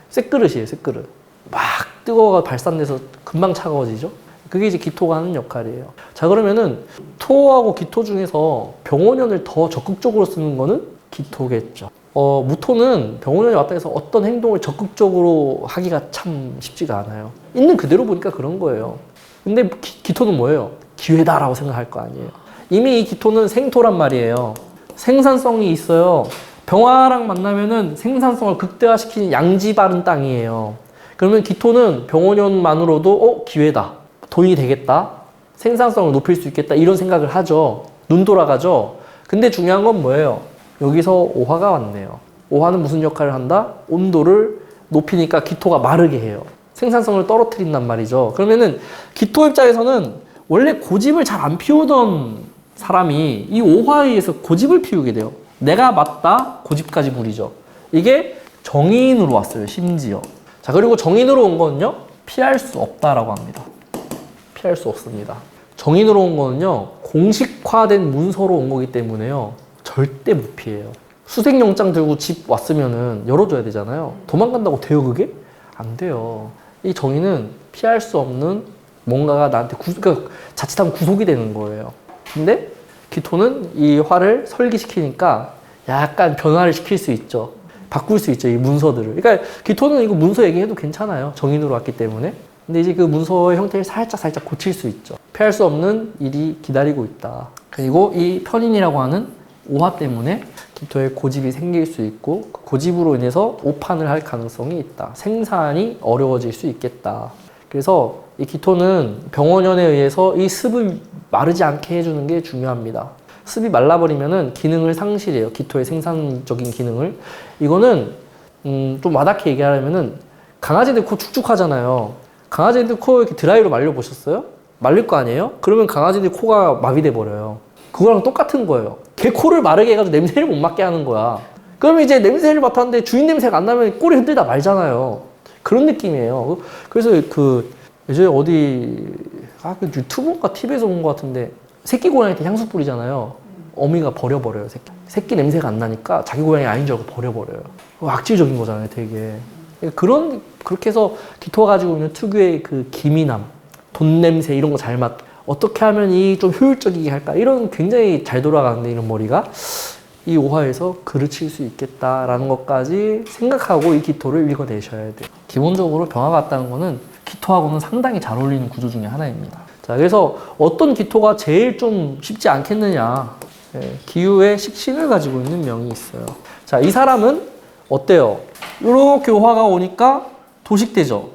쇳그릇이에요, 쇳그릇. 막 뜨거워가 발산돼서 금방 차가워지죠? 그게 이제 기토가 하는 역할이에요. 자, 그러면은 토하고 기토 중에서 병원연을 더 적극적으로 쓰는 거는 기토겠죠. 무토는 병원연이 왔다 해서 어떤 행동을 적극적으로 하기가 참 쉽지가 않아요. 있는 그대로 보니까 그런 거예요. 근데 기토는 뭐예요? 기회다라고 생각할 거 아니에요. 이미 이 기토는 생토란 말이에요. 생산성이 있어요. 병화랑 만나면은 생산성을 극대화시키는 양지 바른 땅이에요. 그러면 기토는 병원연만으로도 기회다. 돈이 되겠다. 생산성을 높일 수 있겠다. 이런 생각을 하죠. 눈 돌아가죠. 근데 중요한 건 뭐예요? 여기서 오화가 왔네요. 오화는 무슨 역할을 한다? 온도를 높이니까 기토가 마르게 해요. 생산성을 떨어뜨린단 말이죠. 그러면은 기토 입장에서는 원래 고집을 잘 안 피우던 사람이 이 오화에 의해서 고집을 피우게 돼요. 내가 맞다, 고집까지 부리죠. 이게 정인으로 왔어요, 심지어. 자, 그리고 정인으로 온 거는요, 피할 수 없다라고 합니다. 피할 수 없습니다. 정인으로 온 거는요, 공식화된 문서로 온 거기 때문에요, 절대 못 피해요. 수색영장 들고 집 왔으면은 열어줘야 되잖아요. 도망간다고 돼요, 그게? 안 돼요. 이 정인은 피할 수 없는 뭔가가 나한테 그러니까 자칫하면 구속이 되는 거예요. 근데 기토는 이 화를 설기시키니까 약간 변화를 시킬 수 있죠. 바꿀 수 있죠, 이 문서들을. 그러니까 기토는 이거 문서 얘기해도 괜찮아요. 정인으로 왔기 때문에. 근데 이제 그 문서의 형태를 살짝 고칠 수 있죠. 피할 수 없는 일이 기다리고 있다. 그리고 이 편인이라고 하는 오화 때문에 기토에 고집이 생길 수 있고, 그 고집으로 인해서 오판을 할 가능성이 있다. 생산이 어려워질 수 있겠다. 그래서 이 기토는 병원연에 의해서 이 습을 마르지 않게 해주는 게 중요합니다. 습이 말라버리면은 기능을 상실해요. 기토의 생산적인 기능을. 이거는 좀 와닿게 얘기하려면은 강아지들 코 축축하잖아요. 강아지들 코 이렇게 드라이로 말려보셨어요? 말릴 거 아니에요? 그러면 강아지들 코가 마비돼 버려요. 그거랑 똑같은 거예요. 걔 코를 마르게 해가지고 냄새를 못 맡게 하는 거야. 그럼 이제 냄새를 맡았는데 주인 냄새가 안 나면 꼬리 흔들다 말잖아요. 그런 느낌이에요. 그래서 예전에 어디 그 유튜브인가 TV에서 본 것 같은데, 새끼 고양이한테 향수 뿌리잖아요. 어미가 버려버려요. 새끼 냄새가 안 나니까 자기 고양이 아닌 줄 알고 버려버려요. 악질적인 거잖아요, 되게. 그렇게 해서 기토가 가지고 있는 특유의 그 기민함, 돈 냄새 이런 거 잘 어떻게 하면 이 좀 효율적이게 할까? 이런 굉장히 잘 돌아가는데, 이런 머리가 이 오화에서 그르칠 수 있겠다라는 것까지 생각하고 이 기토를 읽어내셔야 돼요. 기본적으로 병화가 왔다는 거는 기토하고는 상당히 잘 어울리는 구조 중에 하나입니다. 자, 그래서 어떤 기토가 제일 좀 쉽지 않겠느냐. 기후의 식신을 가지고 있는 명이 있어요. 자, 이 사람은 어때요? 이렇게 오화가 오니까 도식되죠.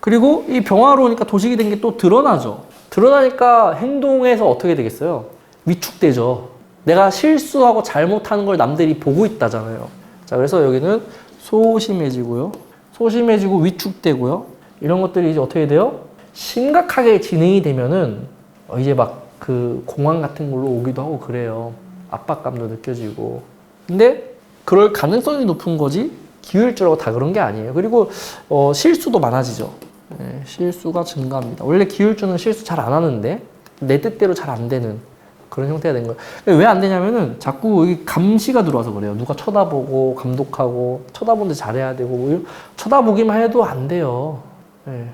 그리고 이 병화로 오니까 도식이 된 게 또 드러나죠. 드러나니까 행동에서 어떻게 되겠어요? 위축되죠. 내가 실수하고 잘못하는 걸 남들이 보고 있다잖아요. 자, 그래서 여기는 소심해지고요. 소심해지고 위축되고요. 이런 것들이 이제 어떻게 돼요? 심각하게 진행이 되면은 이제 막 그 공황 같은 걸로 오기도 하고 그래요. 압박감도 느껴지고. 근데 그럴 가능성이 높은 거지 기울줄하고 다 그런 게 아니에요. 그리고 실수도 많아지죠. 네, 실수가 증가합니다. 원래 기울줄은 실수 잘 안 하는데 내 뜻대로 잘 안 되는 그런 형태가 된 거예요. 왜 안 되냐면은 자꾸 여기 감시가 들어와서 그래요. 누가 쳐다보고 감독하고, 쳐다보는데 잘해야 되고, 뭐 쳐다보기만 해도 안 돼요. 네.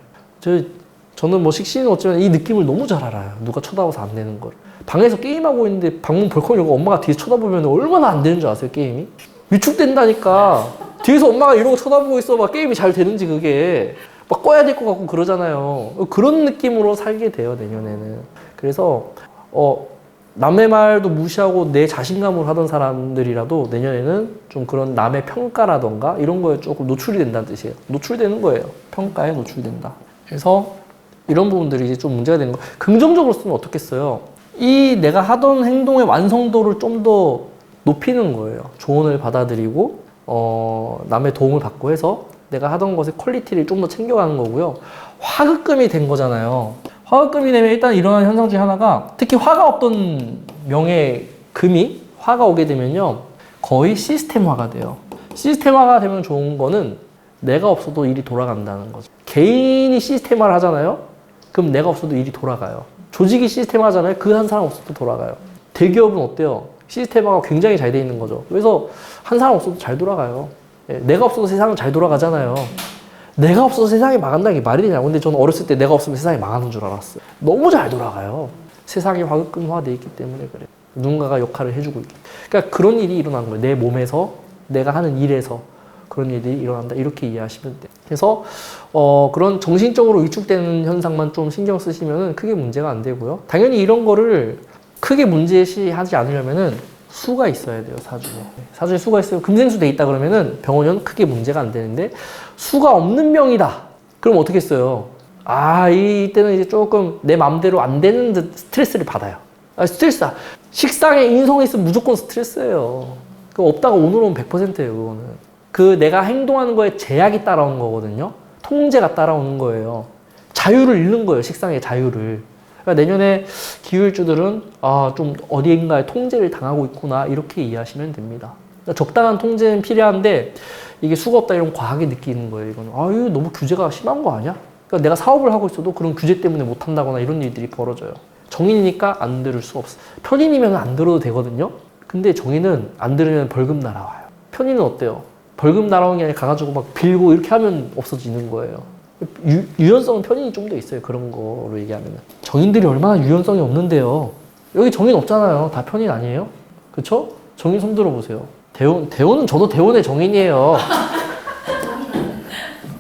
저는 뭐 식신은 어쩌면 이 느낌을 너무 잘 알아요. 누가 쳐다봐서 안 되는 걸. 방에서 게임하고 있는데 방문 벌컥 열고 엄마가 뒤에서 쳐다보면 얼마나 안 되는 줄 아세요, 게임이? 위축된다니까. 뒤에서 엄마가 이러고 쳐다보고 있어 봐. 게임이 잘 되는지 그게. 막 꺼야 될 것 같고 그러잖아요. 그런 느낌으로 살게 돼요, 내년에는. 그래서 남의 말도 무시하고 내 자신감으로 하던 사람들이라도 내년에는 좀 그런 남의 평가라던가 이런 거에 조금 노출이 된다는 뜻이에요. 노출되는 거예요. 평가에 노출된다. 그래서 이런 부분들이 이제 좀 문제가 되는 거. 긍정적으로 쓰면 어떻겠어요? 이 내가 하던 행동의 완성도를 좀 더 높이는 거예요. 조언을 받아들이고 남의 도움을 받고 해서 내가 하던 것의 퀄리티를 좀 더 챙겨가는 거고요. 화급금이 된 거잖아요. 화급금이 되면 일단 일어나는 현상 중에 하나가 특히 화가 없던 명의 금이 화가 오게 되면요. 거의 시스템화가 돼요. 시스템화가 되면 좋은 거는 내가 없어도 일이 돌아간다는 거죠. 개인이 시스템화를 하잖아요. 그럼 내가 없어도 일이 돌아가요. 조직이 시스템화하잖아요. 그 한 사람 없어도 돌아가요. 대기업은 어때요? 시스템화가 굉장히 잘 돼 있는 거죠. 그래서 한 사람 없어도 잘 돌아가요. 내가 없어도 세상은 잘 돌아가잖아요. 내가 없어서 세상이 망한다는 게 말이 되냐고. 근데 저는 어렸을 때 내가 없으면 세상이 망하는 줄 알았어요. 너무 잘 돌아가요. 세상이 화급금화돼 있기 때문에 그래요. 누군가가 역할을 해주고 있기. 그러니까 그런 일이 일어나는 거예요. 내 몸에서, 내가 하는 일에서 그런 일이 일어난다. 이렇게 이해하시면 돼요. 그래서 그런 정신적으로 위축되는 현상만 좀 신경 쓰시면 크게 문제가 안 되고요. 당연히 이런 거를 크게 문제시하지 않으려면은 수가 있어야 돼요, 사주에. 사주에 수가 있어요. 금생수 돼 있다 그러면은 병원은 크게 문제가 안 되는데 수가 없는 병이다. 그럼 어떻게 써요? 이때는 이제 조금 내 마음대로 안 되는 듯 스트레스를 받아요. 스트레스다. 식상에 인성에 있으면 무조건 스트레스예요. 그 없다가 오늘 오면 100%예요, 그거는. 그 내가 행동하는 거에 제약이 따라오는 거거든요. 통제가 따라오는 거예요. 자유를 잃는 거예요, 식상의 자유를. 그러니까 내년에 기후일주들은 좀 어디인가에 통제를 당하고 있구나 이렇게 이해하시면 됩니다. 그러니까 적당한 통제는 필요한데 이게 수가 없다 이런 과하게 느끼는 거예요. 이거는 이거 너무 규제가 심한 거 아니야? 그러니까 내가 사업을 하고 있어도 그런 규제 때문에 못 한다거나 이런 일들이 벌어져요. 정인이니까 안 들을 수 없어. 편인이면 안 들어도 되거든요. 근데 정인은 안 들으면 벌금 날아와요. 편인은 어때요? 벌금 날아오는 게 아니라 가가지고 막 빌고 이렇게 하면 없어지는 거예요. 유연성은 편인이 좀 더 있어요. 그런 거로 얘기하면. 정인들이 얼마나 유연성이 없는데요. 여기 정인 없잖아요. 다 편인 아니에요? 그쵸? 정인 손 들어보세요. 대원은 저도 대원의 정인이에요.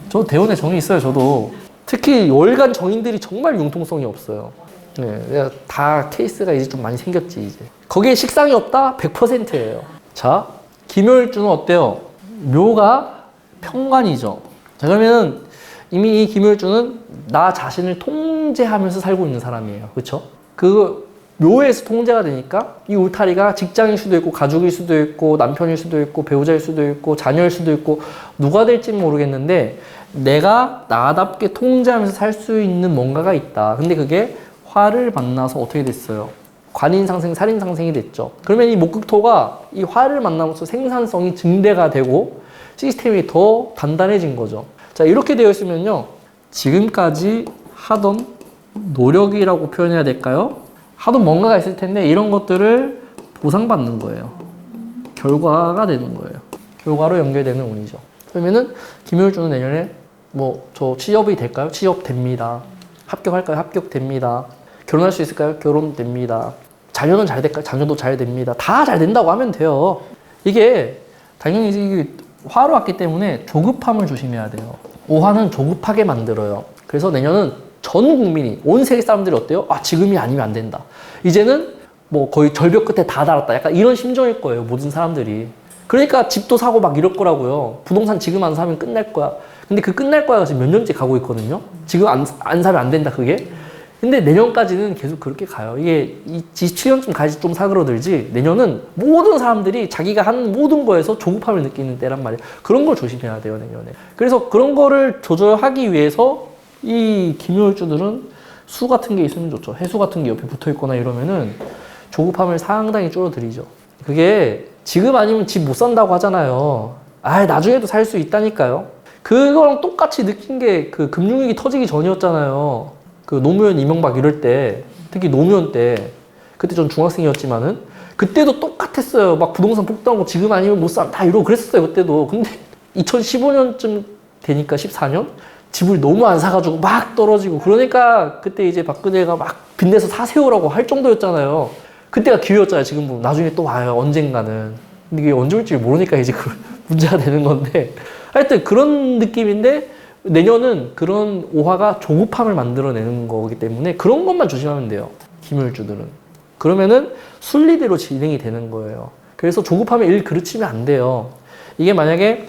저 대원의 정인 있어요. 저도. 특히 월간 정인들이 정말 융통성이 없어요. 네, 다 케이스가 이제 좀 많이 생겼지 이제. 거기에 식상이 없다? 100%예요. 자, 김요일주는 어때요? 묘가 평관이죠. 자, 그러면은 이미 이 김요일주는 나 자신을 통제하면서 살고 있는 사람이에요. 그렇죠? 그 묘에서 통제가 되니까 이 울타리가 직장일 수도 있고 가족일 수도 있고 남편일 수도 있고 배우자일 수도 있고 자녀일 수도 있고 누가 될지는 모르겠는데 내가 나답게 통제하면서 살 수 있는 뭔가가 있다. 근데 그게 화를 만나서 어떻게 됐어요? 관인상생, 살인상생이 됐죠. 그러면 이 목극토가 이 화를 만나면서 생산성이 증대가 되고 시스템이 더 단단해진 거죠. 자, 이렇게 되어 있으면요. 지금까지 하던 노력이라고 표현해야 될까요? 하던 뭔가가 있을 텐데 이런 것들을 보상받는 거예요. 결과가 되는 거예요. 결과로 연결되는 운이죠. 그러면은 김요일주는 내년에 저 취업이 될까요? 취업됩니다. 합격할까요? 합격됩니다. 결혼할 수 있을까요? 결혼됩니다. 자녀는 잘 될까요? 자녀도 잘 됩니다. 다 잘 된다고 하면 돼요. 이게 당연히 이게 화로 왔기 때문에 조급함을 조심해야 돼요. 오화는 조급하게 만들어요. 그래서 내년은 전 국민이, 온 세계 사람들이 어때요? 지금이 아니면 안 된다. 이제는 거의 절벽 끝에 다 달았다. 약간 이런 심정일 거예요. 모든 사람들이. 그러니까 집도 사고 막 이럴 거라고요. 부동산 지금 안 사면 끝날 거야. 근데 그 끝날 거야가 지금 몇 년째 가고 있거든요. 지금 안 사면 안 된다, 그게. 근데 내년까지는 계속 그렇게 가요. 이게 27년쯤 가야지 좀 사그러들지 내년은 모든 사람들이 자기가 하는 모든 거에서 조급함을 느끼는 때란 말이에요. 그런 걸 조심해야 돼요, 내년에. 그래서 그런 거를 조절하기 위해서 이 김요일주들은 수 같은 게 있으면 좋죠. 해수 같은 게 옆에 붙어 있거나 이러면은 조급함을 상당히 줄어들이죠. 그게 지금 아니면 집 못 산다고 하잖아요. 나중에도 살 수 있다니까요. 그거랑 똑같이 느낀 게 그 금융위기 터지기 전이었잖아요. 그 노무현, 이명박 이럴 때, 특히 노무현 때, 그때 전 중학생이었지만은, 그때도 똑같았어요. 막 부동산 폭등하고 지금 아니면 못 산다 이러고 그랬었어요, 그때도. 근데 2015년쯤 되니까 14년? 집을 너무 안 사가지고 막 떨어지고, 그러니까 그때 이제 박근혜가 막 빚내서 사세요라고 할 정도였잖아요. 그때가 기회였잖아요, 지금 보면. 나중에 또 와요, 언젠가는. 근데 이게 언제 올지 모르니까 이제 문제가 되는 건데. 하여튼 그런 느낌인데, 내년은 그런 오화가 조급함을 만들어내는 거기 때문에 그런 것만 조심하면 돼요. 김요일주들은. 그러면은 순리대로 진행이 되는 거예요. 그래서 조급함에 일 그르치면 안 돼요. 이게 만약에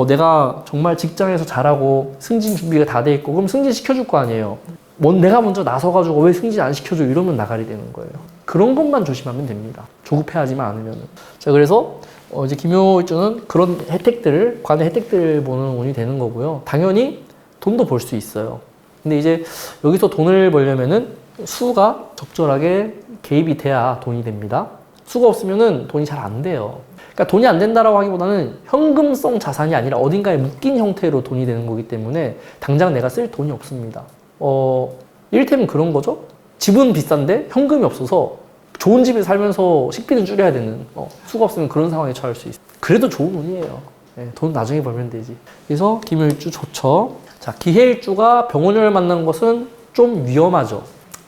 내가 정말 직장에서 잘하고 승진 준비가 다 돼 있고 그럼 승진 시켜줄 거 아니에요. 내가 먼저 나서가지고 왜 승진 안 시켜줘 이러면 나가리 되는 거예요. 그런 것만 조심하면 됩니다. 조급해하지만 않으면은. 자, 그래서 이제 김효일주는 그런 혜택들을, 관의 혜택들을 보는 운이 되는 거고요. 당연히 돈도 벌 수 있어요. 근데 이제 여기서 돈을 벌려면은 수가 적절하게 개입이 돼야 돈이 됩니다. 수가 없으면은 돈이 잘 안 돼요. 그러니까 돈이 안 된다라고 하기보다는 현금성 자산이 아니라 어딘가에 묶인 형태로 돈이 되는 거기 때문에 당장 내가 쓸 돈이 없습니다. 이를테면 그런 거죠. 집은 비싼데 현금이 없어서 좋은 집에 살면서 식비는 줄여야 되는, 수가 없으면 그런 상황에 처할 수 있어요. 그래도 좋은 운이에요. 네, 돈 나중에 벌면 되지. 그래서 김효일주 좋죠. 자, 기해일주가 병원을 만난 것은 좀 위험하죠.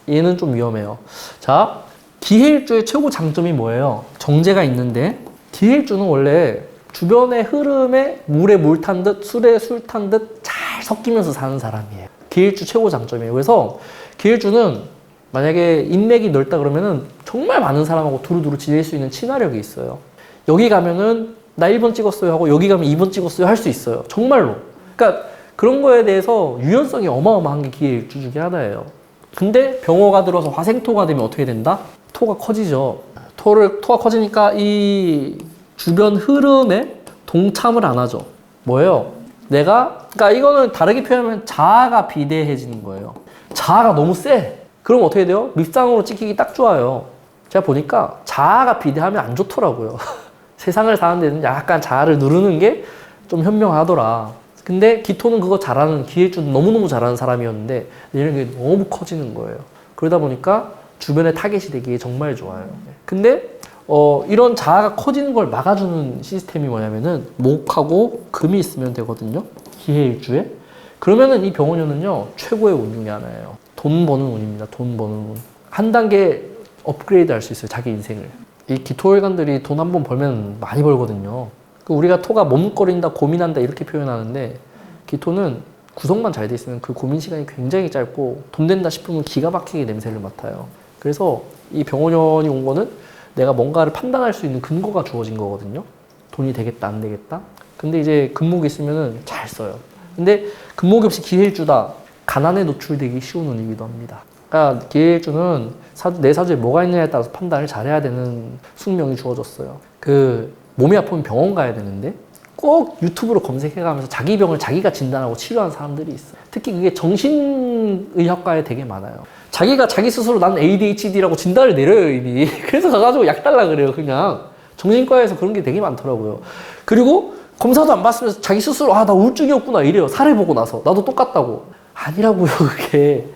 얘는 좀 위험해요. 자, 기해일주의 최고 장점이 뭐예요? 정제가 있는데, 기해일주는 원래 주변의 흐름에 물에 물 탄 듯, 술에 술 탄 듯 잘 섞이면서 사는 사람이에요. 기해일주 최고 장점이에요. 그래서 기해일주는 만약에 인맥이 넓다 그러면은 정말 많은 사람하고 두루두루 지낼 수 있는 친화력이 있어요. 여기 가면은 나 1번 찍었어요 하고 여기 가면 2번 찍었어요 할 수 있어요. 정말로. 그러니까 그런 거에 대해서 유연성이 어마어마한 게 기해일주 중에 하나예요. 근데 병호가 들어서 화생토가 되면 어떻게 된다? 토가 커지죠. 토가 커지니까 이 주변 흐름에 동참을 안 하죠. 뭐예요? 그러니까 이거는 다르게 표현하면 자아가 비대해지는 거예요. 자아가 너무 세. 그럼 어떻게 돼요? 밉상으로 찍히기 딱 좋아요. 제가 보니까 자아가 비대하면 안 좋더라고요. 세상을 사는 데는 약간 자아를 누르는 게 좀 현명하더라. 근데 기토는 그거 잘하는, 기해일주는 너무너무 잘하는 사람이었는데 얘는 게 너무 커지는 거예요. 그러다 보니까 주변에 타겟이 되기에 정말 좋아요. 근데 이런 자아가 커지는 걸 막아주는 시스템이 뭐냐면은 목하고 금이 있으면 되거든요. 기해일주에. 그러면은 이 병원년은요 최고의 운 중에 하나예요. 돈 버는 운입니다. 돈 버는 운. 한 단계 업그레이드 할 수 있어요. 자기 인생을. 이 기토일관들이 돈 한 번 벌면 많이 벌거든요. 우리가 토가 머뭇거린다, 고민한다 이렇게 표현하는데 기토는 구성만 잘 돼 있으면 그 고민 시간이 굉장히 짧고 돈 된다 싶으면 기가 막히게 냄새를 맡아요. 그래서 이 병원년이 온 거는 내가 뭔가를 판단할 수 있는 근거가 주어진 거거든요. 돈이 되겠다, 안 되겠다. 근데 이제 금목이 있으면은 잘 써요. 근데 금목이 없이 기해일주다. 가난에 노출되기 쉬운 운이기도 합니다. 그러니까 기해일주는 내 사주에 뭐가 있느냐에 따라서 판단을 잘해야 되는 숙명이 주어졌어요. 몸이 아프면 병원 가야 되는데 꼭 유튜브로 검색해가면서 자기 병을 자기가 진단하고 치료하는 사람들이 있어요. 특히 그게 정신의학과에 되게 많아요. 자기가 자기 스스로 난 ADHD라고 진단을 내려요, 이미. 그래서 가가지고 약 달라 그래요, 그냥. 정신과에서 그런 게 되게 많더라고요. 그리고 검사도 안 받으면서 자기 스스로 나 우울증이었구나 이래요. 사례 보고 나서. 나도 똑같다고. 아니라고요, 그게.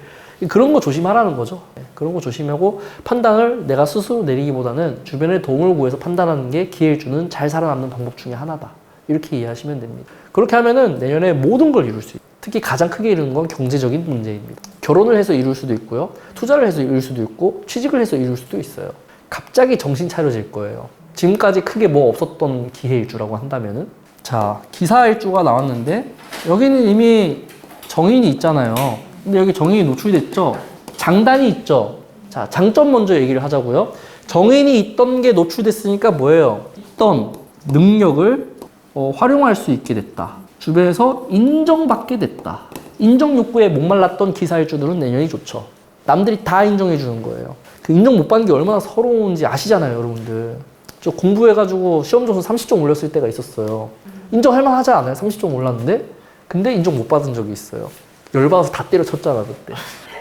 그런 거 조심하라는 거죠. 그런 거 조심하고 판단을 내가 스스로 내리기보다는 주변의 도움을 구해서 판단하는 게 기회주는 잘 살아남는 방법 중에 하나다. 이렇게 이해하시면 됩니다. 그렇게 하면은 내년에 모든 걸 이룰 수 있어요. 특히 가장 크게 이루는 건 경제적인 문제입니다. 결혼을 해서 이룰 수도 있고요. 투자를 해서 이룰 수도 있고 취직을 해서 이룰 수도 있어요. 갑자기 정신 차려질 거예요. 지금까지 크게 뭐 없었던 기회일주라고 한다면은. 자, 기사일주가 나왔는데 여기는 이미 정인이 있잖아요. 근데 여기 정인이 노출됐죠? 장단이 있죠? 자, 장점 먼저 얘기를 하자고요. 정인이 있던 게 노출됐으니까 뭐예요? 있던 능력을 활용할 수 있게 됐다. 주변에서 인정받게 됐다. 인정 욕구에 목말랐던 기사일주들은 내년이 좋죠. 남들이 다 인정해 주는 거예요. 그 인정 못 받는 게 얼마나 서러운지 아시잖아요, 여러분들. 저 공부해가지고 시험 점수 30점 올렸을 때가 있었어요. 인정할 만하지 않아요? 30점 올랐는데? 근데 인정 못 받은 적이 있어요. 열받아서 다 때려쳤잖아, 그때.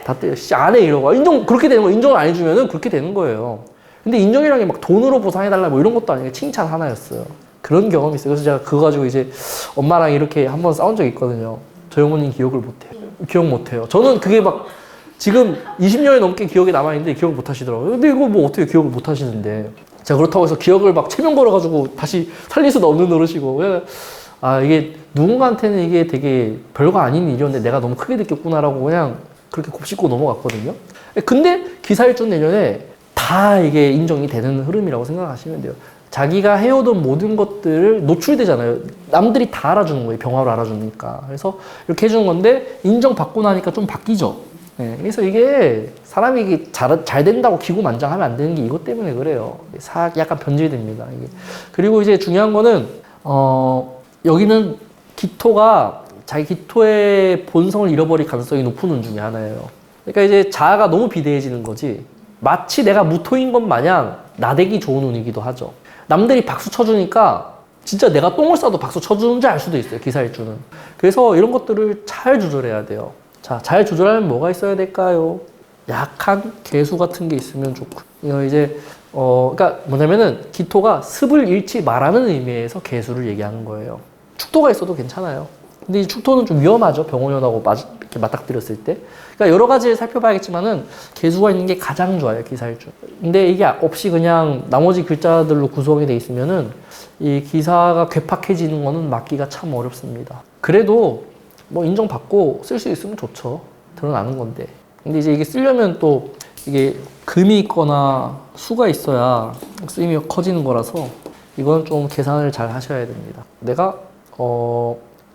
다 때려. 안 해, 이러고. 그렇게 되는 거, 인정을 안 해주면은 그렇게 되는 거예요. 근데 인정이라는 게 막 돈으로 보상해달라 뭐 이런 것도 아니고 칭찬 하나였어요. 그런 경험이 있어요. 그래서 제가 그거 가지고 이제 엄마랑 이렇게 한번 싸운 적이 있거든요. 저희 어머니는 기억을 못해요. 기억 못해요. 저는 그게 막 지금 20년이 넘게 기억에 남아있는데 기억을 못 하시더라고요. 근데 이거 뭐 어떻게 기억을 못 하시는데. 제가 그렇다고 해서 기억을 막 체면 걸어가지고 다시 살릴 수도 없는 노릇이고. 이게 누군가한테는 이게 되게 별거 아닌 일이었는데 내가 너무 크게 느꼈구나라고 그냥 그렇게 곱씹고 넘어갔거든요. 근데 기사일주 내년에 다 이게 인정이 되는 흐름이라고 생각하시면 돼요. 자기가 해오던 모든 것들을 노출되잖아요. 남들이 다 알아주는 거예요. 병화로 알아주니까. 그래서 이렇게 해주는 건데 인정받고 나니까 좀 바뀌죠. 네, 그래서 이게 사람이 이게 잘 된다고 기고만장하면 안 되는 게 이것 때문에 그래요. 약간 변질됩니다. 이게. 그리고 이제 중요한 거는 여기는 기토가 자기 기토의 본성을 잃어버릴 가능성이 높은 운 중에 하나예요. 그러니까 이제 자아가 너무 비대해지는 거지. 마치 내가 무토인 것 마냥 나대기 좋은 운이기도 하죠. 남들이 박수 쳐주니까 진짜 내가 똥을 싸도 박수 쳐주는지 알 수도 있어요. 기사일주는. 그래서 이런 것들을 잘 조절해야 돼요. 자, 잘 조절하면 뭐가 있어야 될까요? 약한 개수 같은 게 있으면 좋고. 이거 이제 그러니까 뭐냐면은 기토가 습을 잃지 말라는 의미에서 개수를 얘기하는 거예요. 축토가 있어도 괜찮아요. 근데 이 축토는 좀 위험하죠. 병원연하고 이렇게 맞닥뜨렸을 때. 그러니까 여러 가지를 살펴봐야겠지만은 개수가 있는 게 가장 좋아요. 기사일주. 근데 이게 없이 그냥 나머지 글자들로 구성이 돼 있으면은 이 기사가 괴팍해지는 거는 막기가 참 어렵습니다. 그래도 뭐 인정받고 쓸 수 있으면 좋죠. 드러나는 건데. 근데 이제 이게 쓰려면 또 이게 금이 있거나 수가 있어야 쓰임이 커지는 거라서 이건 좀 계산을 잘 하셔야 됩니다. 내가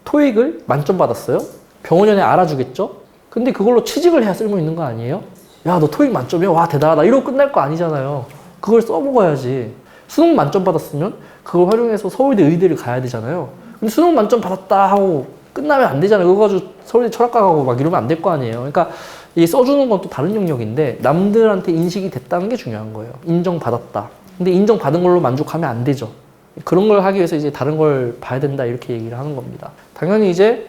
토익을 만점 받았어요? 병원연에 알아주겠죠? 근데 그걸로 취직을 해야 쓸모 있는 거 아니에요? 야, 너 토익 만점이야? 와, 대단하다. 이러고 끝날 거 아니잖아요. 그걸 써먹어야지. 수능 만점 받았으면 그걸 활용해서 서울대 의대를 가야 되잖아요. 근데 수능 만점 받았다 하고 끝나면 안 되잖아요. 그거 가지고 서울대 철학과 가고 막 이러면 안 될 거 아니에요. 그러니까 이 써주는 건 또 다른 영역인데 남들한테 인식이 됐다는 게 중요한 거예요. 인정받았다. 근데 인정받은 걸로 만족하면 안 되죠. 그런 걸 하기 위해서 이제 다른 걸 봐야 된다 이렇게 얘기를 하는 겁니다. 당연히 이제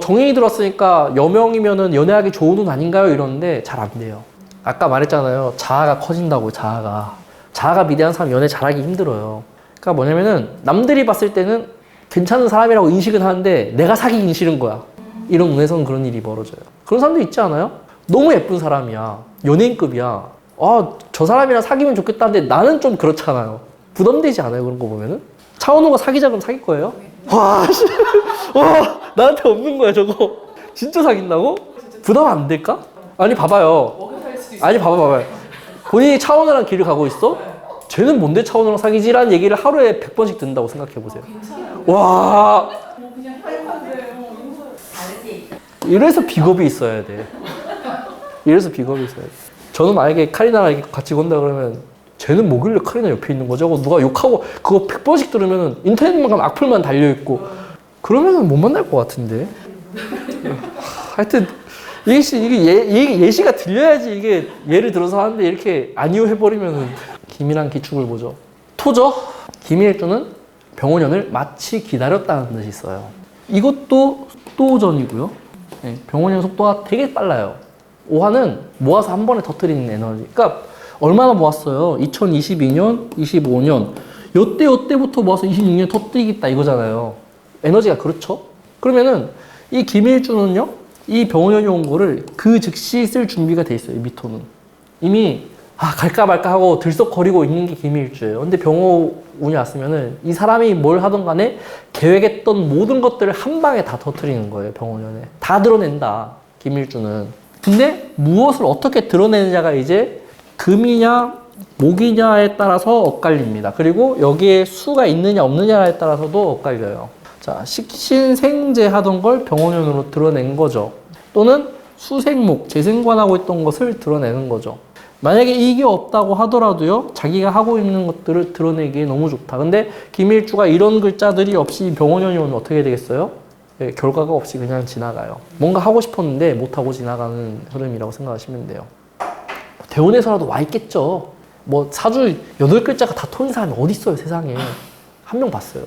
정인이 들었으니까 여명이면은 연애하기 좋은 운 아닌가요? 이러는데 잘 안 돼요. 아까 말했잖아요. 자아가 커진다고. 자아가 미대한 사람 연애 잘하기 힘들어요. 그러니까 뭐냐면은 남들이 봤을 때는 괜찮은 사람이라고 인식은 하는데 내가 사귀긴 싫은 거야. 이런 운에서는 그런 일이 벌어져요. 그런 사람도 있지 않아요? 너무 예쁜 사람이야. 연예인급이야. 저 사람이랑 사귀면 좋겠다는데 나는 좀 그렇잖아요. 부담되지 않아요? 그런 거 보면은? 차은우가 사귀자 그러면 사귈 거예요? 와, 나한테 없는 거야, 저거. 진짜 사귄다고? 부담 안 될까? 아니, 봐봐요. 아니, 봐봐요. 본인이 차은우랑 길을 가고 있어? 쟤는 뭔데 차은우랑 사귀지라는 얘기를 하루에 100번씩 듣는다고 생각해보세요. 와. 이래서 비겁이 있어야 돼. 저는 만약에 카리나랑 이렇게 같이 건다 그러면 쟤는 뭐길래 카리나 옆에 있는 거죠? 누가 욕하고 그거 100번씩 들으면 인터넷만 가면 악플만 달려있고 그러면 못 만날 것 같은데. 하여튼 이게 예시가 들려야지 이게 예를 들어서 하는데 이렇게 아니요해버리면 기밀한 기축을 보죠. 토죠? 기밀주는 병원연을 마치 기다렸다는 뜻이 있어요. 이것도 속도전이고요. 네, 병원연 속도가 되게 빨라요. 오화는 모아서 한 번에 터뜨리는 에너지. 그러니까 얼마나 모았어요? 2022년, 25년 요때부터 모아서 26년 터뜨리겠다 이거잖아요. 에너지가 그렇죠? 그러면은 이 기밀주는요, 이 병원연이 온 거를 그 즉시 쓸 준비가 돼 있어요. 미토는 이미 갈까 말까 하고 들썩거리고 있는 게 기밀주예요. 근데 병호운이 왔으면은 이 사람이 뭘 하든 간에 계획했던 모든 것들을 한 방에 다 터뜨리는 거예요. 병원연에 다 드러낸다. 기밀주는. 근데 무엇을 어떻게 드러내느냐가 이제 금이냐 목이냐에 따라서 엇갈립니다. 그리고 여기에 수가 있느냐 없느냐에 따라서도 엇갈려요. 자, 식신생재 하던 걸 병원연으로 드러낸 거죠. 또는 수생목, 재생관하고 있던 것을 드러내는 거죠. 만약에 이게 없다고 하더라도요, 자기가 하고 있는 것들을 드러내기에 너무 좋다. 근데 김일주가 이런 글자들이 없이 병원연이 오면 어떻게 되겠어요? 네, 결과가 없이 그냥 지나가요. 뭔가 하고 싶었는데 못하고 지나가는 흐름이라고 생각하시면 돼요. 대원에서라도 와 있겠죠. 뭐 사주 8글자가 다 토인 사람이 어디 있어요, 세상에. 한 명 봤어요.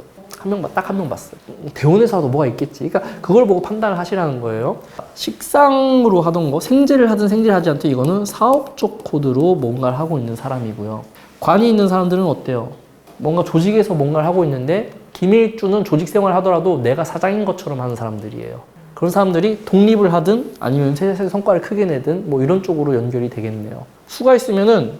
딱 한 명 봤어요. 대원에서라도 뭐가 있겠지. 그러니까 그걸 보고 판단을 하시라는 거예요. 식상으로 하던 거, 생재를 하든 생재를 하지 않든 이거는 사업적 코드로 뭔가를 하고 있는 사람이고요. 관이 있는 사람들은 어때요? 뭔가 조직에서 뭔가를 하고 있는데 기밀주는 조직 생활을 하더라도 내가 사장인 것처럼 하는 사람들이에요. 그런 사람들이 독립을 하든 아니면 세상에 성과를 크게 내든 뭐 이런 쪽으로 연결이 되겠네요. 수가 있으면은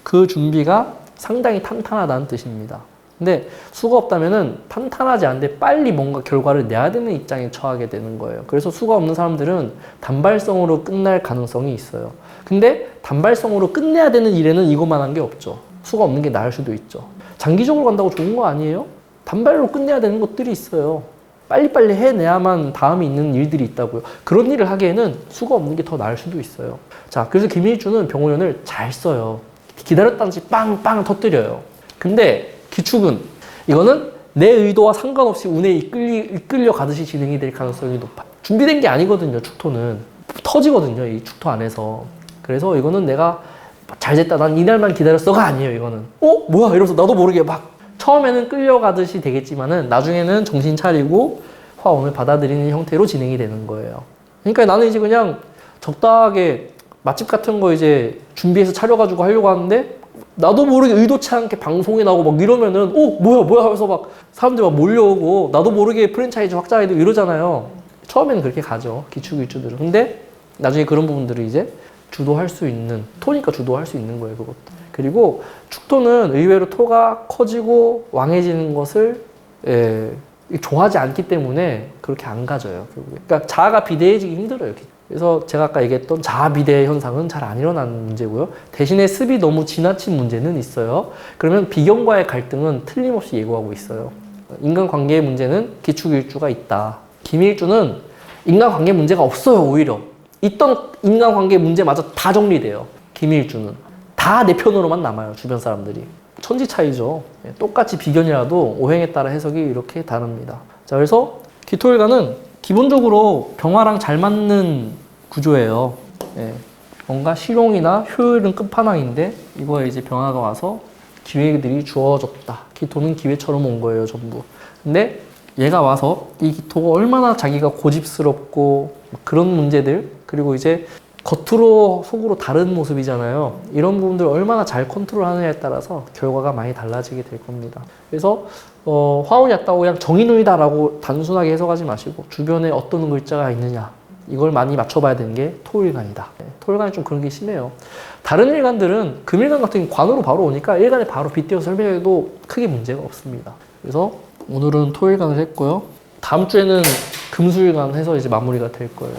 그 준비가 상당히 탄탄하다는 뜻입니다. 근데 수가 없다면은 탄탄하지 않은데 빨리 뭔가 결과를 내야 되는 입장에 처하게 되는 거예요. 그래서 수가 없는 사람들은 단발성으로 끝날 가능성이 있어요. 근데 단발성으로 끝내야 되는 일에는 이것만한 게 없죠. 수가 없는 게 나을 수도 있죠. 장기적으로 간다고 좋은 거 아니에요? 단발로 끝내야 되는 것들이 있어요. 빨리빨리 해내야만 다음에 있는 일들이 있다고요. 그런 일을 하기에는 수가 없는 게 더 나을 수도 있어요. 자, 그래서 김일주는 병원연을 잘 써요. 기다렸다는지 빵빵 터뜨려요. 근데 기축은 이거는 내 의도와 상관없이 운에 이끌려 가듯이 진행이 될 가능성이 높아. 준비된 게 아니거든요, 축토는. 터지거든요. 이 축토 안에서. 그래서 이거는 내가 잘 됐다. 난 이날만 기다렸어가 아니에요. 이거는. 뭐야? 이러면서 나도 모르게 막 처음에는 끌려가듯이 되겠지만은 나중에는 정신 차리고 화원을 받아들이는 형태로 진행이 되는 거예요. 그러니까 나는 이제 그냥 적당하게 맛집 같은 거 이제 준비해서 차려가지고 하려고 하는데 나도 모르게 의도치 않게 방송에 나오고 막 이러면은 뭐야 하면서 막 사람들이 막 몰려오고 나도 모르게 프랜차이즈 확장해도 이러잖아요. 처음에는 그렇게 가죠. 기축일주들은. 근데 나중에 그런 부분들을 이제 주도할 수 있는, 토니까 주도할 수 있는 거예요, 그것도. 그리고 축토는 의외로 토가 커지고 왕해지는 것을 좋아하지 않기 때문에 그렇게 안 가져요, 결국에. 그러니까 자아가 비대해지기 힘들어요. 그래서 제가 아까 얘기했던 자아 비대 현상은 잘 안 일어나는 문제고요. 대신에 습이 너무 지나친 문제는 있어요. 그러면 비견과의 갈등은 틀림없이 예고하고 있어요. 인간관계의 문제는 기축일주가 있다. 김일주는 인간관계 문제가 없어요, 오히려. 있던 인간관계 문제마저 다 정리돼요. 김일주는. 다 내 편으로만 남아요, 주변 사람들이. 천지 차이죠. 똑같이 비견이라도 오행에 따라 해석이 이렇게 다릅니다. 자, 그래서 기토일간은 기본적으로 병화랑 잘 맞는 구조예요. 뭔가 실용이나 효율은 끝판왕인데 이거에 이제 병화가 와서 기회들이 주어졌다. 기토는 기회처럼 온 거예요, 전부. 근데 얘가 와서 이 기토가 얼마나 자기가 고집스럽고 그런 문제들, 그리고 이제 겉으로 속으로 다른 모습이잖아요. 이런 부분들을 얼마나 잘 컨트롤하느냐에 따라서 결과가 많이 달라지게 될 겁니다. 그래서 화운이 왔다고 그냥 정인운이다라고 단순하게 해석하지 마시고 주변에 어떤 글자가 있느냐 이걸 많이 맞춰봐야 되는 게 토일간이다. 토일간이 좀 그런 게 심해요. 다른 일간들은 금일간 같은 경우 관으로 바로 오니까 일간에 바로 빗대어서 설명해도 크게 문제가 없습니다. 그래서 오늘은 토일간을 했고요. 다음 주에는 금수일간 해서 이제 마무리가 될 거예요.